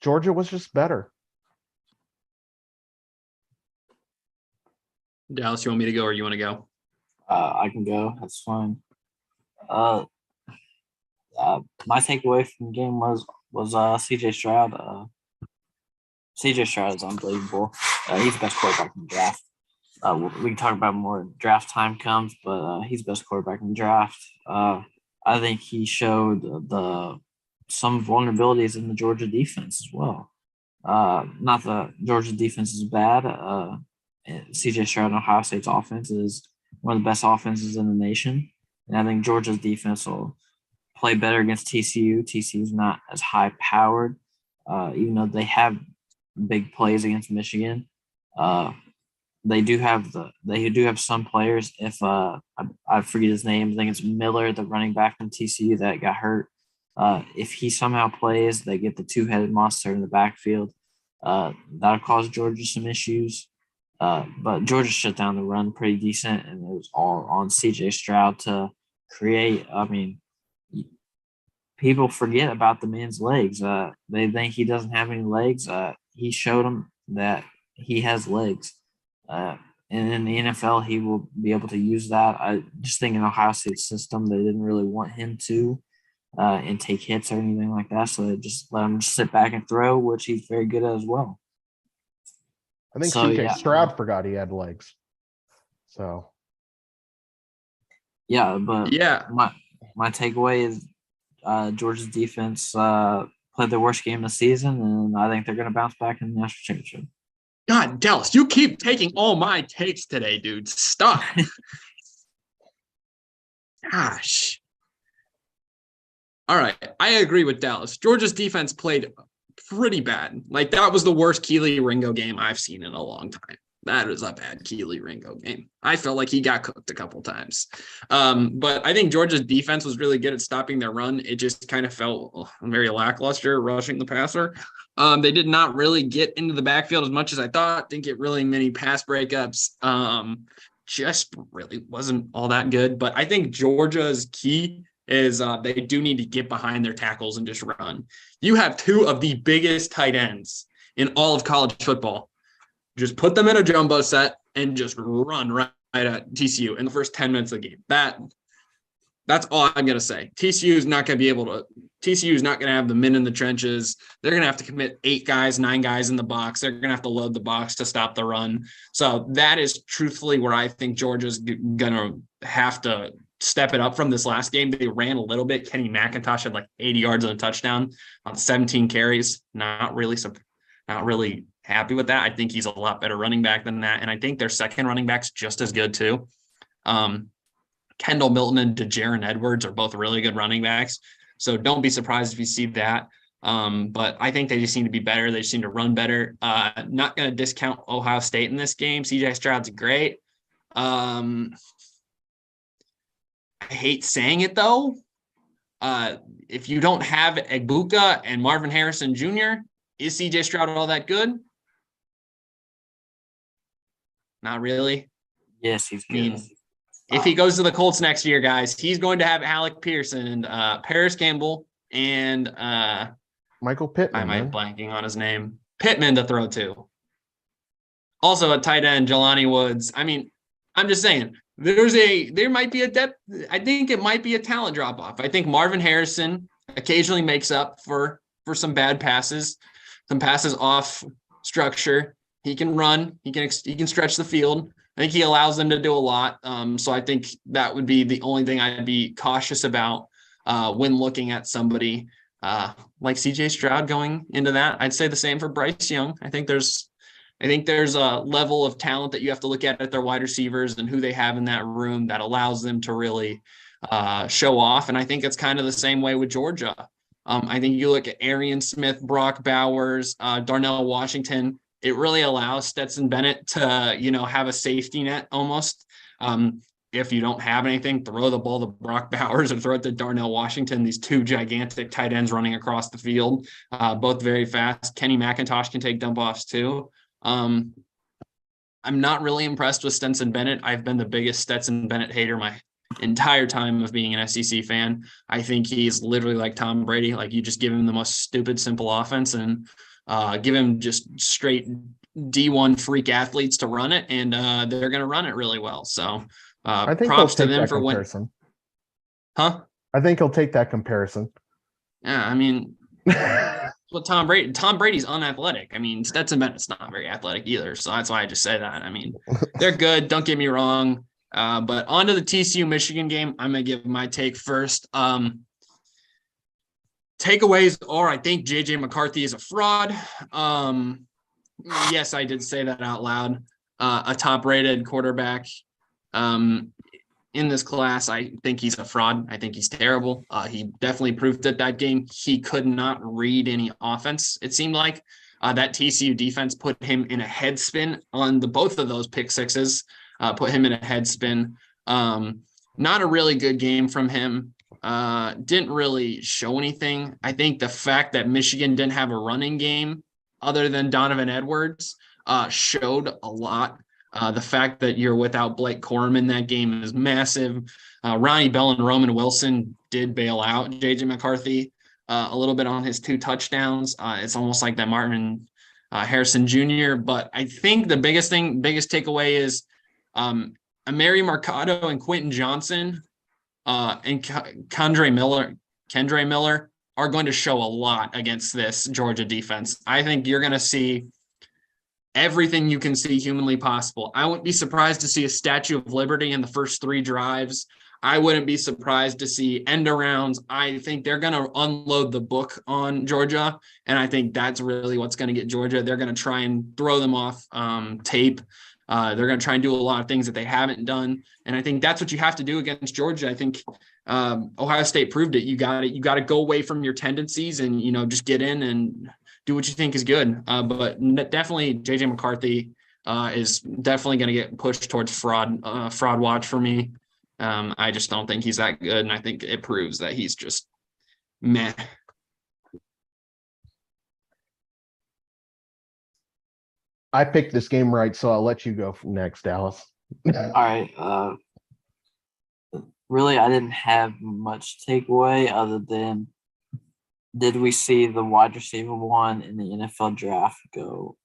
Georgia was just better. Dallas, you want me to go or you want to go? I can go. That's fine. My takeaway from the game was CJ Stroud. CJ Stroud is unbelievable. He's the best quarterback in the draft. We can talk about more draft time comes, but he's the best quarterback in the draft. I think he showed some vulnerabilities in the Georgia defense as well. Not the Georgia defense is bad. CJ Stroud and Ohio State's offense is one of the best offenses in the nation. And I think Georgia's defense will play better against TCU. TCU's not as high powered, even though they have big plays against Michigan. They do have some players. If I forget his name, I think it's Miller, the running back from TCU that got hurt. If he somehow plays, they get the two-headed monster in the backfield. That'll cause Georgia some issues. But Georgia shut down the run pretty decent, and it was all on CJ Stroud to create. I mean, people forget about the man's legs. They think he doesn't have any legs. He showed them that he has legs. And in the NFL, he will be able to use that. I just think in Ohio State system, they didn't really want him to and take hits or anything like that. So they just let him sit back and throw, which he's very good at as well. I think CJ Stroud forgot he had legs. So. Yeah, but yeah, my takeaway is Georgia's defense played their worst game of the season, and I think they're going to bounce back in the national championship. God, Dallas, you keep taking all my takes today, dude. Stop. Gosh. All right, I agree with Dallas. Georgia's defense played pretty bad. Like, that was the worst Keely Ringo game I've seen in a long time. That was a bad Keely Ringo game. I felt like he got cooked a couple times. But I think Georgia's defense was really good at stopping their run. It just kind of felt very lackluster rushing the passer. They did not really get into the backfield as much as I thought. Didn't get really many pass breakups. Just really wasn't all that good. But I think Georgia's key is they do need to get behind their tackles and just run. You have two of the biggest tight ends in all of college football. Just put them in a jumbo set and just run right at TCU in the first 10 minutes of the game. That's all I'm going to say. TCU is not going to have the men in the trenches. They're going to have to commit 9 guys in the box. They're going to have to load the box to stop the run. So that is truthfully where I think Georgia's going to have to step it up from this last game. They ran a little bit. Kenny McIntosh had like 80 yards and a touchdown on 17 carries. Not really happy with that. I think he's a lot better running back than that. And I think their second running back's just as good too. Kendall Milton and DeJaren Edwards are both really good running backs. So don't be surprised if you see that. But I think they just seem to be better. They just seem to run better. Not going to discount Ohio State in this game. CJ Stroud's great. I hate saying it though. If you don't have Egbuka and Marvin Harrison Jr., is CJ Stroud all that good? Not really. Yes, he's good. If he goes to the Colts next year, guys, he's going to have Alec Pearson and Paris Campbell and Michael Pittman. I might blanking on his name. Pittman to throw to. Also a tight end, Jelani Woods. I mean, I'm just saying there might be a depth. I think it might be a talent drop off. I think Marvin Harrison occasionally makes up for some bad passes, some passes off structure. He can run. He can stretch the field. I think he allows them to do a lot. So I think that would be the only thing I'd be cautious about when looking at somebody like CJ Stroud going into that. I'd say the same for Bryce Young. I think there's a level of talent that you have to look at their wide receivers and who they have in that room that allows them to really show off. And I think it's kind of the same way with Georgia. I think you look at Arian Smith, Brock Bowers, Darnell Washington. It really allows Stetson Bennett to, have a safety net almost. If you don't have anything, throw the ball to Brock Bowers or throw it to Darnell Washington, these two gigantic tight ends running across the field, both very fast. Kenny McIntosh can take dump offs too. I'm not really impressed with Stetson Bennett. I've been the biggest Stetson Bennett hater my entire time of being an SEC fan. I think he's literally like Tom Brady. Like, you just give him the most stupid, simple offense and give him just straight D1 freak athletes to run it, and they're going to run it really well. So I think props to them that for comparison. Huh? I think he'll take that comparison. Yeah, I mean, well, Tom Brady's unathletic. I mean, Stetson Bennett's not very athletic either. So that's why I just say that. I mean, they're good. Don't get me wrong. But on to the TCU Michigan game. I'm going to give my take first. Takeaways are, I think JJ McCarthy is a fraud. Yes, I did say that out loud. A top-rated quarterback. in this class. I think he's a fraud. I think he's terrible. He definitely proved it that game. He could not read any offense. It seemed like that TCU defense put him in a head spin on both of those pick sixes. Put him in a head spin. Not a really good game from him. Didn't really show anything. I think the fact that Michigan didn't have a running game other than Donovan Edwards showed a lot. The fact that you're without Blake Corum in that game is massive. Ronnie Bell and Roman Wilson did bail out JJ McCarthy a little bit on his 2 touchdowns. It's almost like that Martin Harrison Jr. But I think the biggest takeaway is Amari Mercado and Quentin Johnson and Kendre Miller are going to show a lot against this Georgia defense. I think you're going to see everything you can see humanly possible. I wouldn't be surprised to see a Statue of Liberty in the first 3 drives. I wouldn't be surprised to see end arounds. I think they're going to unload the book on Georgia, and I think that's really what's going to get Georgia. They're going to try and throw them off tape. They're going to try and do a lot of things that they haven't done, and I think that's what you have to do against Georgia. I think Ohio State proved it. You got to go away from your tendencies and just get in and do what you think is good. But definitely JJ McCarthy is definitely going to get pushed towards fraud watch for me. I just don't think he's that good, and I think it proves that he's just meh. I picked this game right, so I'll let you go next, Dallas. All right. Really, I didn't have much takeaway other than did we see the wide receiver one in the NFL draft go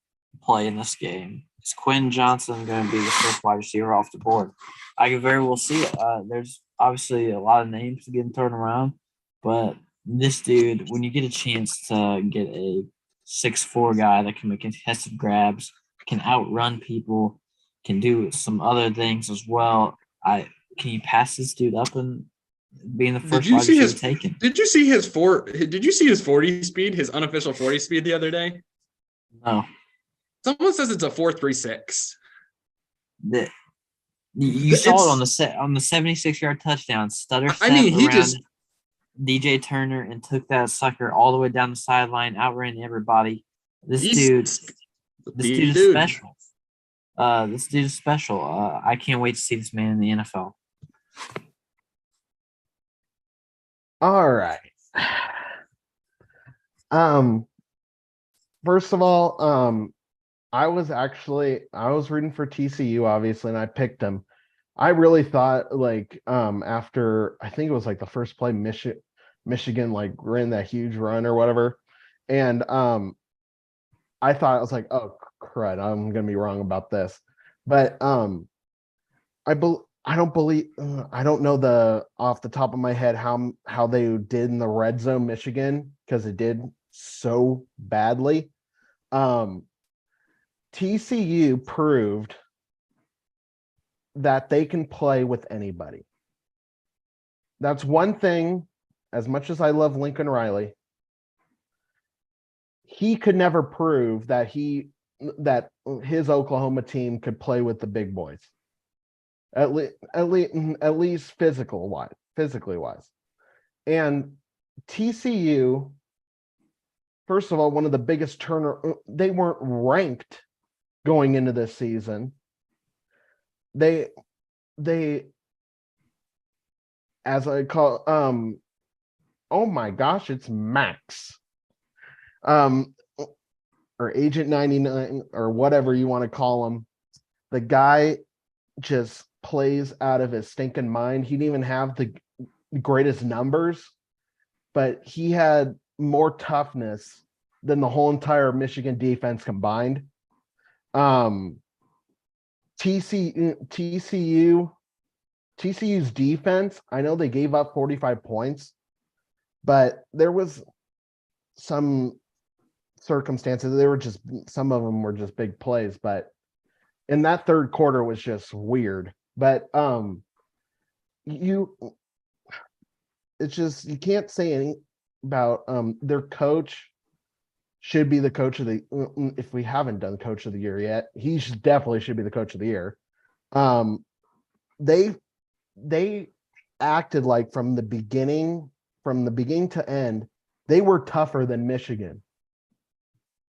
play in this game? Is Quinn Johnson going to be the first wide receiver off the board? I could very well see it. There's obviously a lot of names getting thrown around, but this dude, when you get a chance to get a 6'4" guy that can make contested grabs, can outrun people, can do some other things as well, can you pass this dude up and being the first wide receiver taken? Did you see his 40 speed, his unofficial 40 speed the other day? No. Someone says it's a 4.36. You saw it on the 76-yard touchdown. Stutter step around DJ Turner and took that sucker all the way down the sideline, outran everybody. This dude is special. This dude is special. I can't wait to see this man in the NFL. All right. First of all, I was rooting for TCU, obviously, and I picked them. I really thought after I think it was like the first play, Michigan ran that huge run or whatever. And I thought I was like, oh crud, I'm gonna be wrong about this. But I don't know off the top of my head how they did in the red zone Michigan, because it did so badly. TCU proved that they can play with anybody. That's one thing. As much as I love Lincoln Riley, he could never prove that his Oklahoma team could play with the big boys. At least physically wise. And TCU, first of all, one of the biggest they weren't ranked going into this season. They as I call oh my gosh, it's Max. Or Agent 99 or whatever you want to call him. The guy just plays out of his stinking mind. He didn't even have the greatest numbers, but he had more toughness than the whole entire Michigan defense combined. TCU's defense, I know they gave up 45 points, but there was some circumstances. Some of them were just big plays, but in that third quarter was just weird. But you can't say anything about their coach. Should be the coach of the, if we haven't done coach of the year yet, definitely should be the coach of the year. they acted like from the beginning to end, they were tougher than Michigan.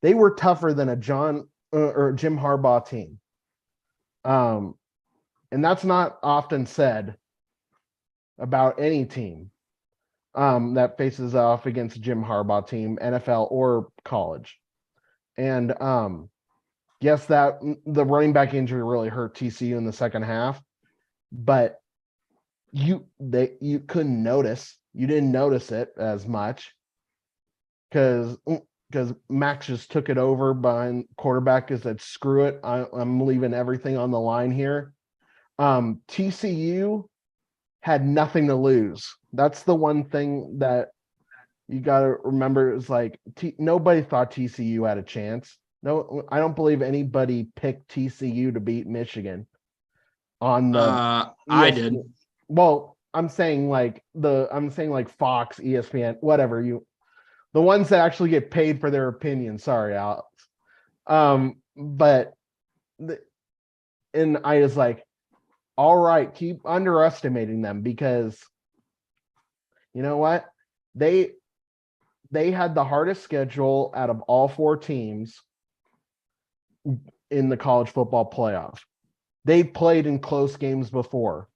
They were tougher than a John or Jim Harbaugh team. And that's not often said about any team that faces off against a Jim Harbaugh team, NFL or college. And yes, that the running back injury really hurt TCU in the second half, but you couldn't notice. You didn't notice it as much because Max just took it over behind quarterback and said, screw it. I'm leaving everything on the line here. TCU had nothing to lose. That's the one thing that you got to remember is like nobody thought TCU had a chance. No, I don't believe anybody picked TCU to beat Michigan on the I did. Well, I'm saying like Fox, ESPN, whatever the ones that actually get paid for their opinion. Sorry, Alex. And I was like, all right, keep underestimating them because you know what? They had the hardest schedule out of all four teams in the college football playoff. They've played in close games before.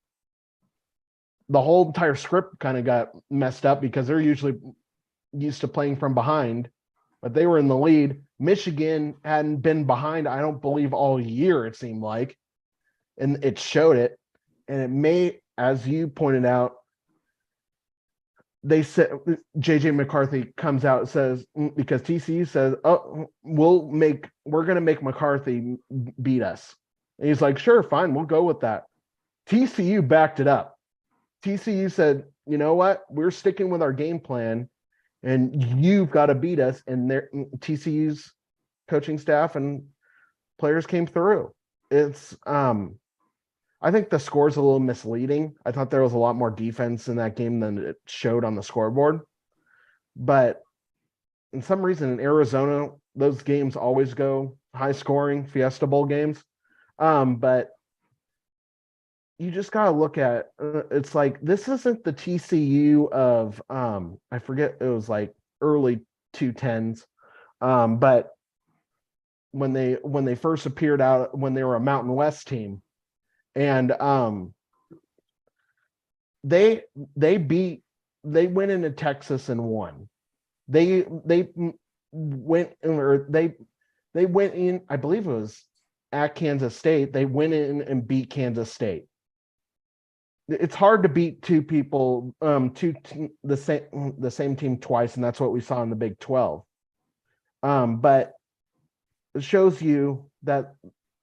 The whole entire script kind of got messed up because they're usually used to playing from behind, but they were in the lead. Michigan hadn't been behind, I don't believe, all year, it seemed like. And it showed it. And it may, as you pointed out, they said JJ McCarthy comes out and says, because TCU says, oh, we're going to make McCarthy beat us. And he's like, sure, fine, we'll go with that. TCU backed it up. TCU said, you know what? We're sticking with our game plan and you've got to beat us. And TCU's coaching staff and players came through. It's, I think the score's a little misleading. I thought there was a lot more defense in that game than it showed on the scoreboard. But in some reason in Arizona, those games always go high scoring, Fiesta Bowl games. But you just got to look at it's like this isn't the TCU of I forget, it was like early 2010s. But when they first appeared out, when they were a Mountain West team, and they went into Texas and won. They went in, I believe it was at Kansas State. They went in and beat Kansas State. It's hard to beat two people, the same team twice, and that's what we saw in the Big 12. But it shows you that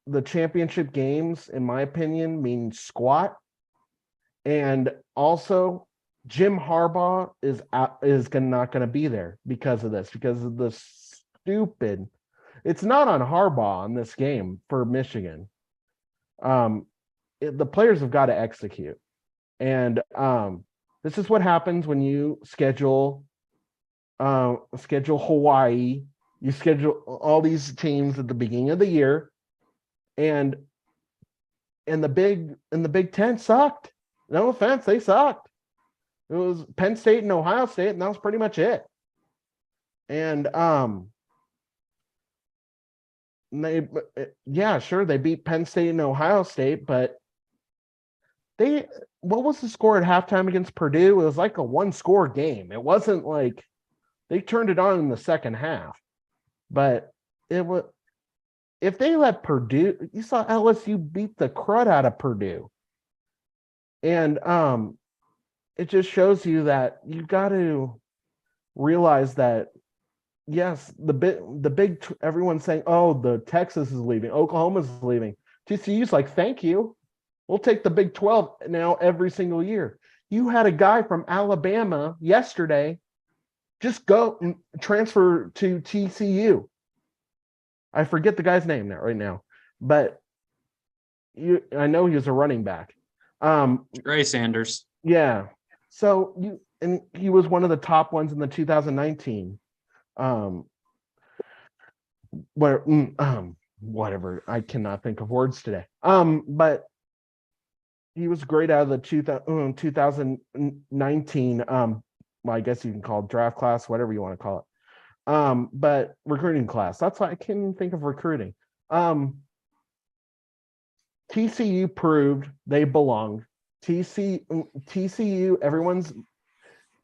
the championship games, in my opinion, mean squat. And also, Jim Harbaugh is not going to be there because of this, because of the stupid. It's not on Harbaugh in this game for Michigan. The players have got to execute. And this is what happens when you schedule Hawaii. You schedule all these teams at the beginning of the year. And the Big Ten sucked. No offense, they sucked. It was Penn State and Ohio State, and that was pretty much it. And they beat Penn State and Ohio State, but what was the score at halftime against Purdue? It was like a one-score game. It wasn't like they turned it on in the second half, but it was. If they let Purdue, you saw LSU beat the crud out of Purdue. And it just shows you that you got to realize that, yes, the big everyone's saying, oh, the Texas is leaving, Oklahoma's leaving. TCU's like, thank you. We'll take the Big 12 now every single year. You had a guy from Alabama yesterday just go and transfer to TCU. I forget the guy's name right now, but I know he was a running back. Gray Sanders. Yeah. So he was one of the top ones in the 2019. Whatever. I cannot think of words today. But he was great out of the 2019 well, I guess you can call it draft class, whatever you want to call it. But recruiting class. That's why I can't think of recruiting. TCU proved they belonged. TCU, everyone's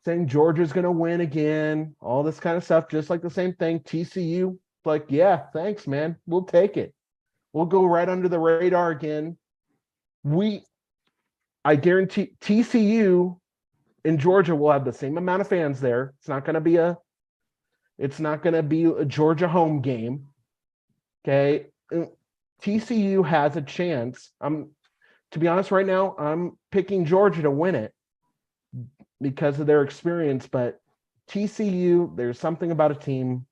saying Georgia's going to win again, all this kind of stuff, just like the same thing. TCU, like, yeah, thanks, man. We'll take it. We'll go right under the radar again. I guarantee TCU in Georgia will have the same amount of fans there. It's not going to be a Georgia home game. Okay. TCU has a chance. To be honest, right now, I'm picking Georgia to win it because of their experience. But TCU, there's something about a team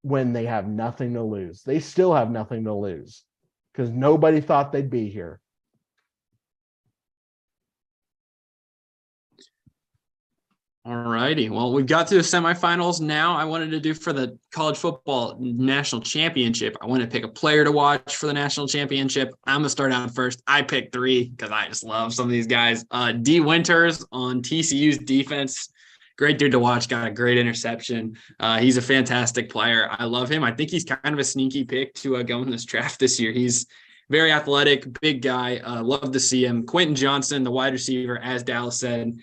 when they have nothing to lose. They still have nothing to lose because nobody thought they'd be here. All righty. Well, we've got to the semifinals now. I wanted to do for the college football national championship. I want to pick a player to watch for the national championship. I'm going to start out first. I picked 3 because I just love some of these guys. D. Winters on TCU's defense. Great dude to watch. Got a great interception. He's a fantastic player. I love him. I think he's kind of a sneaky pick to go in this draft this year. He's very athletic, big guy. Love to see him. Quentin Johnson, the wide receiver, as Dallas said.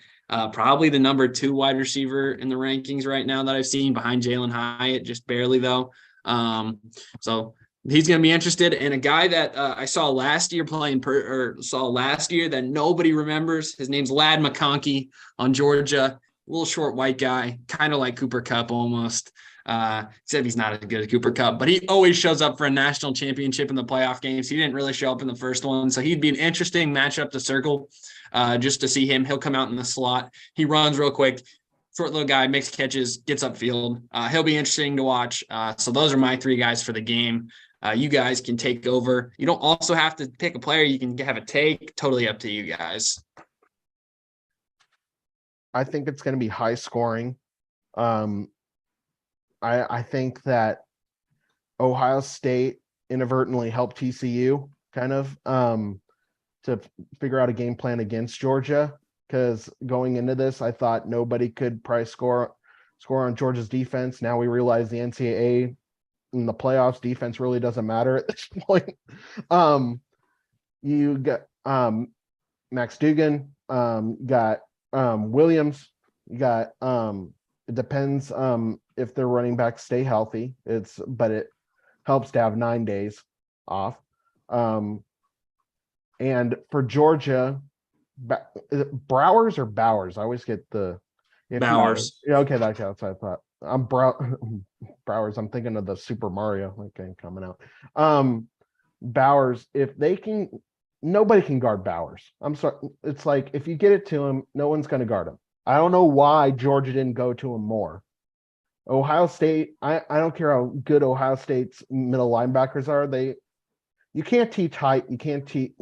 Probably the number 2 wide receiver in the rankings right now that I've seen, behind Jalen Hyatt, just barely though. So he's going to be interested. And a guy that I saw last year that nobody remembers. His name's Ladd McConkey on Georgia. A little short white guy, kind of like Cooper Kupp almost. Except he's not as good as Cooper Kupp, but he always shows up for a national championship in the playoff games. He didn't really show up in the first one, so he'd be an interesting matchup to circle. Just to see him. He'll come out in the slot. He runs real quick. Short little guy, makes catches, gets upfield. He'll be interesting to watch. So those are my 3 guys for the game. You guys can take over. You don't also have to pick a player. You can have a take. Totally up to you guys. I think it's going to be high scoring. I think that Ohio State inadvertently helped TCU kind of to figure out a game plan against Georgia, because going into this, I thought nobody could probably score on Georgia's defense. Now we realize the NCAA in the playoffs defense really doesn't matter at this point. You got Max Dugan, got Williams, you got it depends if their running backs stay healthy. But it helps to have 9 days off. And for Georgia, is it Browers or Bowers? I always get the Bowers. Yeah, okay, that's what I thought. Browers. I'm thinking of the Super Mario game coming out. Bowers, if they can, nobody can guard Bowers. I'm sorry. It's like if you get it to him, no one's going to guard him. I don't know why Georgia didn't go to him more. Ohio State, I don't care how good Ohio State's middle linebackers are. You can't teach height. You can't teach.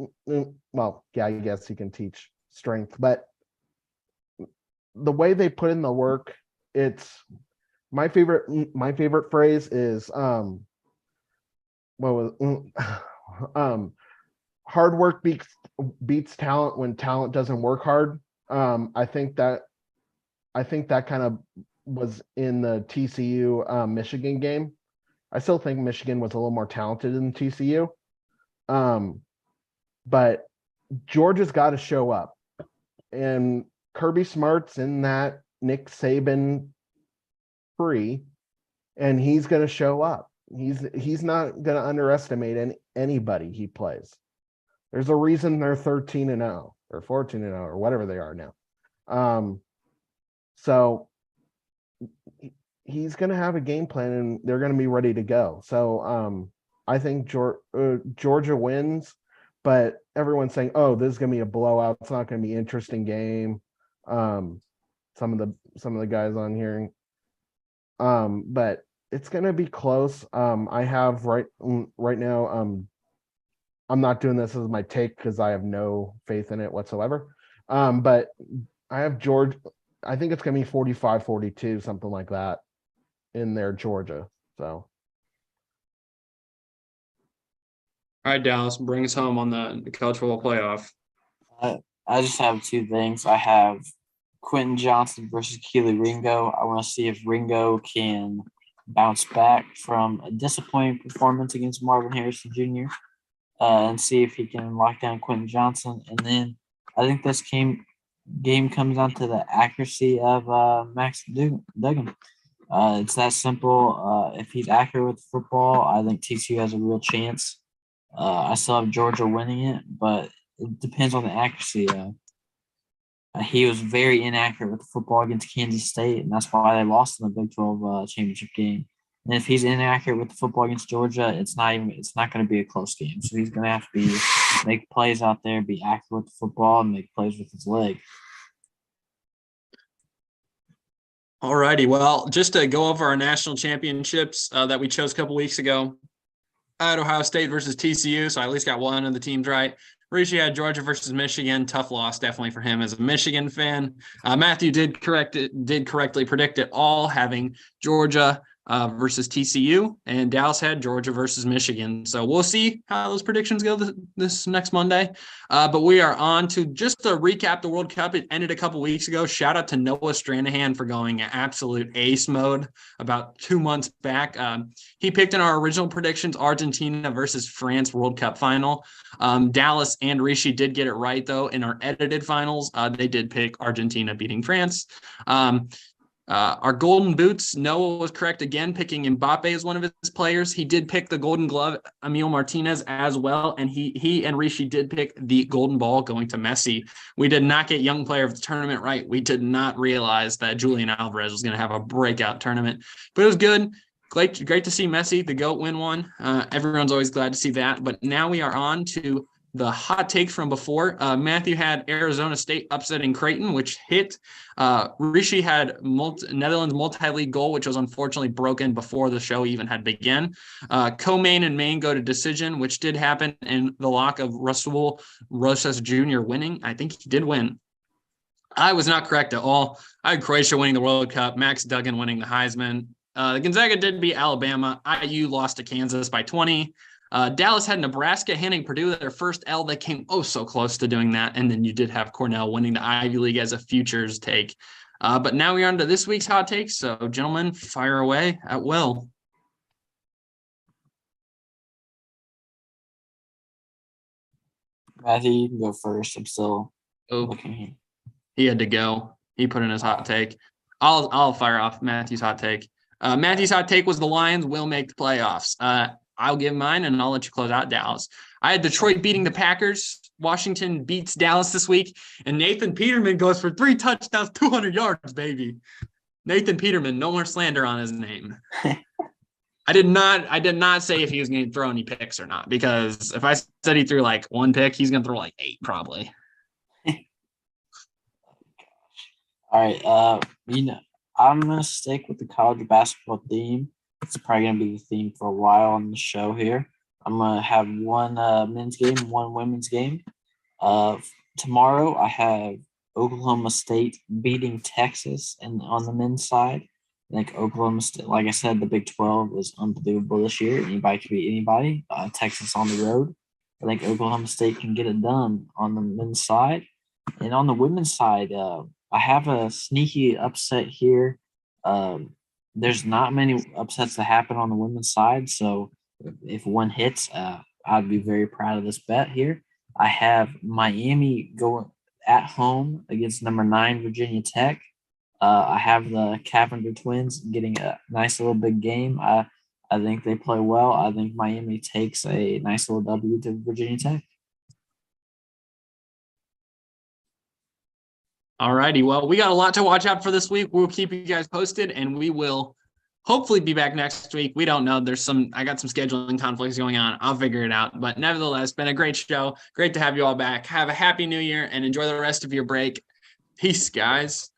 Well, yeah, I guess you can teach strength, but the way they put in the work, it's my favorite phrase is hard work beats talent when talent doesn't work hard. I think that kind of was in the TCU Michigan game. I still think Michigan was a little more talented than TCU. But Georgia's got to show up, and Kirby Smart's in that Nick Saban free, and he's going to show up. He's not going to underestimate anybody he plays. There's a reason they're 13-0 or 14-0 or whatever they are now. So he's going to have a game plan, and they're going to be ready to go. So I think Georgia wins, but everyone's saying, "Oh, this is going to be a blowout. It's not going to be an interesting game." Some of the guys on here, but it's going to be close. I have right now. I'm not doing this as my take because I have no faith in it whatsoever. But I have Georgia. I think it's going to be 45-42, something like that, in there, Georgia. So. All right, Dallas, bring us home on the college football playoff. I just have two things. I have Quentin Johnson versus Keely Ringo. I want to see if Ringo can bounce back from a disappointing performance against Marvin Harrison Jr. And see if he can lock down Quentin Johnson. And then I think this game comes down to the accuracy of Max Duggan. It's that simple. If he's accurate with the football, I think TCU has a real chance. I still have Georgia winning it, but it depends on the accuracy. He was very inaccurate with the football against Kansas State, and that's why they lost in the Big 12 championship game. And if he's inaccurate with the football against Georgia, it's not going to be a close game. So he's going to have to make plays out there, be accurate with the football, and make plays with his leg. All righty. Well, just to go over our national championships that we chose a couple weeks ago, I had Ohio State versus TCU, so I at least got one of the teams right. Rishi had Georgia versus Michigan. Tough loss, definitely for him as a Michigan fan. Matthew did correctly predict it all, having Georgia versus TCU, and Dallas had Georgia versus Michigan. So we'll see how those predictions go this next Monday. But we are on to just to recap the World Cup. It ended a couple weeks ago. Shout out to Noah Stranahan for going absolute ace mode about 2 months back. He picked in our original predictions Argentina versus France World Cup final. Dallas and Rishi did get it right, though. In our edited finals, they did pick Argentina beating France. Our golden boots, Noah was correct again, picking Mbappe as one of his players. He did pick the golden glove, Emil Martinez, as well, and he and Rishi did pick the golden ball going to Messi. We did not get young player of the tournament right. We did not realize that Julian Alvarez was going to have a breakout tournament, but it was good. Great to see Messi, the GOAT, win one. Everyone's always glad to see that. But now we are on to the hot takes from before. Matthew had Arizona State upsetting Creighton, which hit. Rishi had Netherlands multi-league goal, which was unfortunately broken before the show even had begun. Co-Main and Maine go to decision, which did happen, and the lock of Rasul Rosas Jr. winning. I think he did win. I was not correct at all. I had Croatia winning the World Cup, Max Duggan winning the Heisman. Gonzaga did beat Alabama. IU lost to Kansas by 20. Dallas had Nebraska handing Purdue their first L. They came so close to doing that. And then you did have Cornell winning the Ivy League as a futures take. But now we're on to this week's hot takes. So, gentlemen, fire away at will. Matthew, you can go first. I'm still looking here. He had to go. He put in his hot take. I'll fire off Matthew's hot take. Matthew's hot take was the Lions will make the playoffs. I'll give mine, and I'll let you close out Dallas. I had Detroit beating the Packers. Washington beats Dallas this week, and Nathan Peterman goes for 3 touchdowns, 200 yards, baby. Nathan Peterman, no more slander on his name. I did not say if he was going to throw any picks or not, because if I said he threw like 1 pick, he's going to throw like 8 probably. All right, I'm going to stick with the college basketball theme. It's probably going to be the theme for a while on the show here. I'm going to have one men's game, one women's game. Tomorrow, I have Oklahoma State beating Texas and on the men's side. I think Oklahoma State, like I said, the Big 12 is unbelievable this year. Anybody can beat anybody. Texas on the road. I think Oklahoma State can get it done on the men's side. And on the women's side, I have a sneaky upset here. There's not many upsets that happen on the women's side. So if one hits, I'd be very proud of this bet here. I have Miami going at home against number 9 Virginia Tech. I have the Cavender twins getting a nice little big game. I think they play well. I think Miami takes a nice little W to Virginia Tech. All righty. Well, we got a lot to watch out for this week. We'll keep you guys posted, and we will hopefully be back next week. We don't know. I got some scheduling conflicts going on. I'll figure it out. But nevertheless, been a great show. Great to have you all back. Have a happy new year and enjoy the rest of your break. Peace, guys.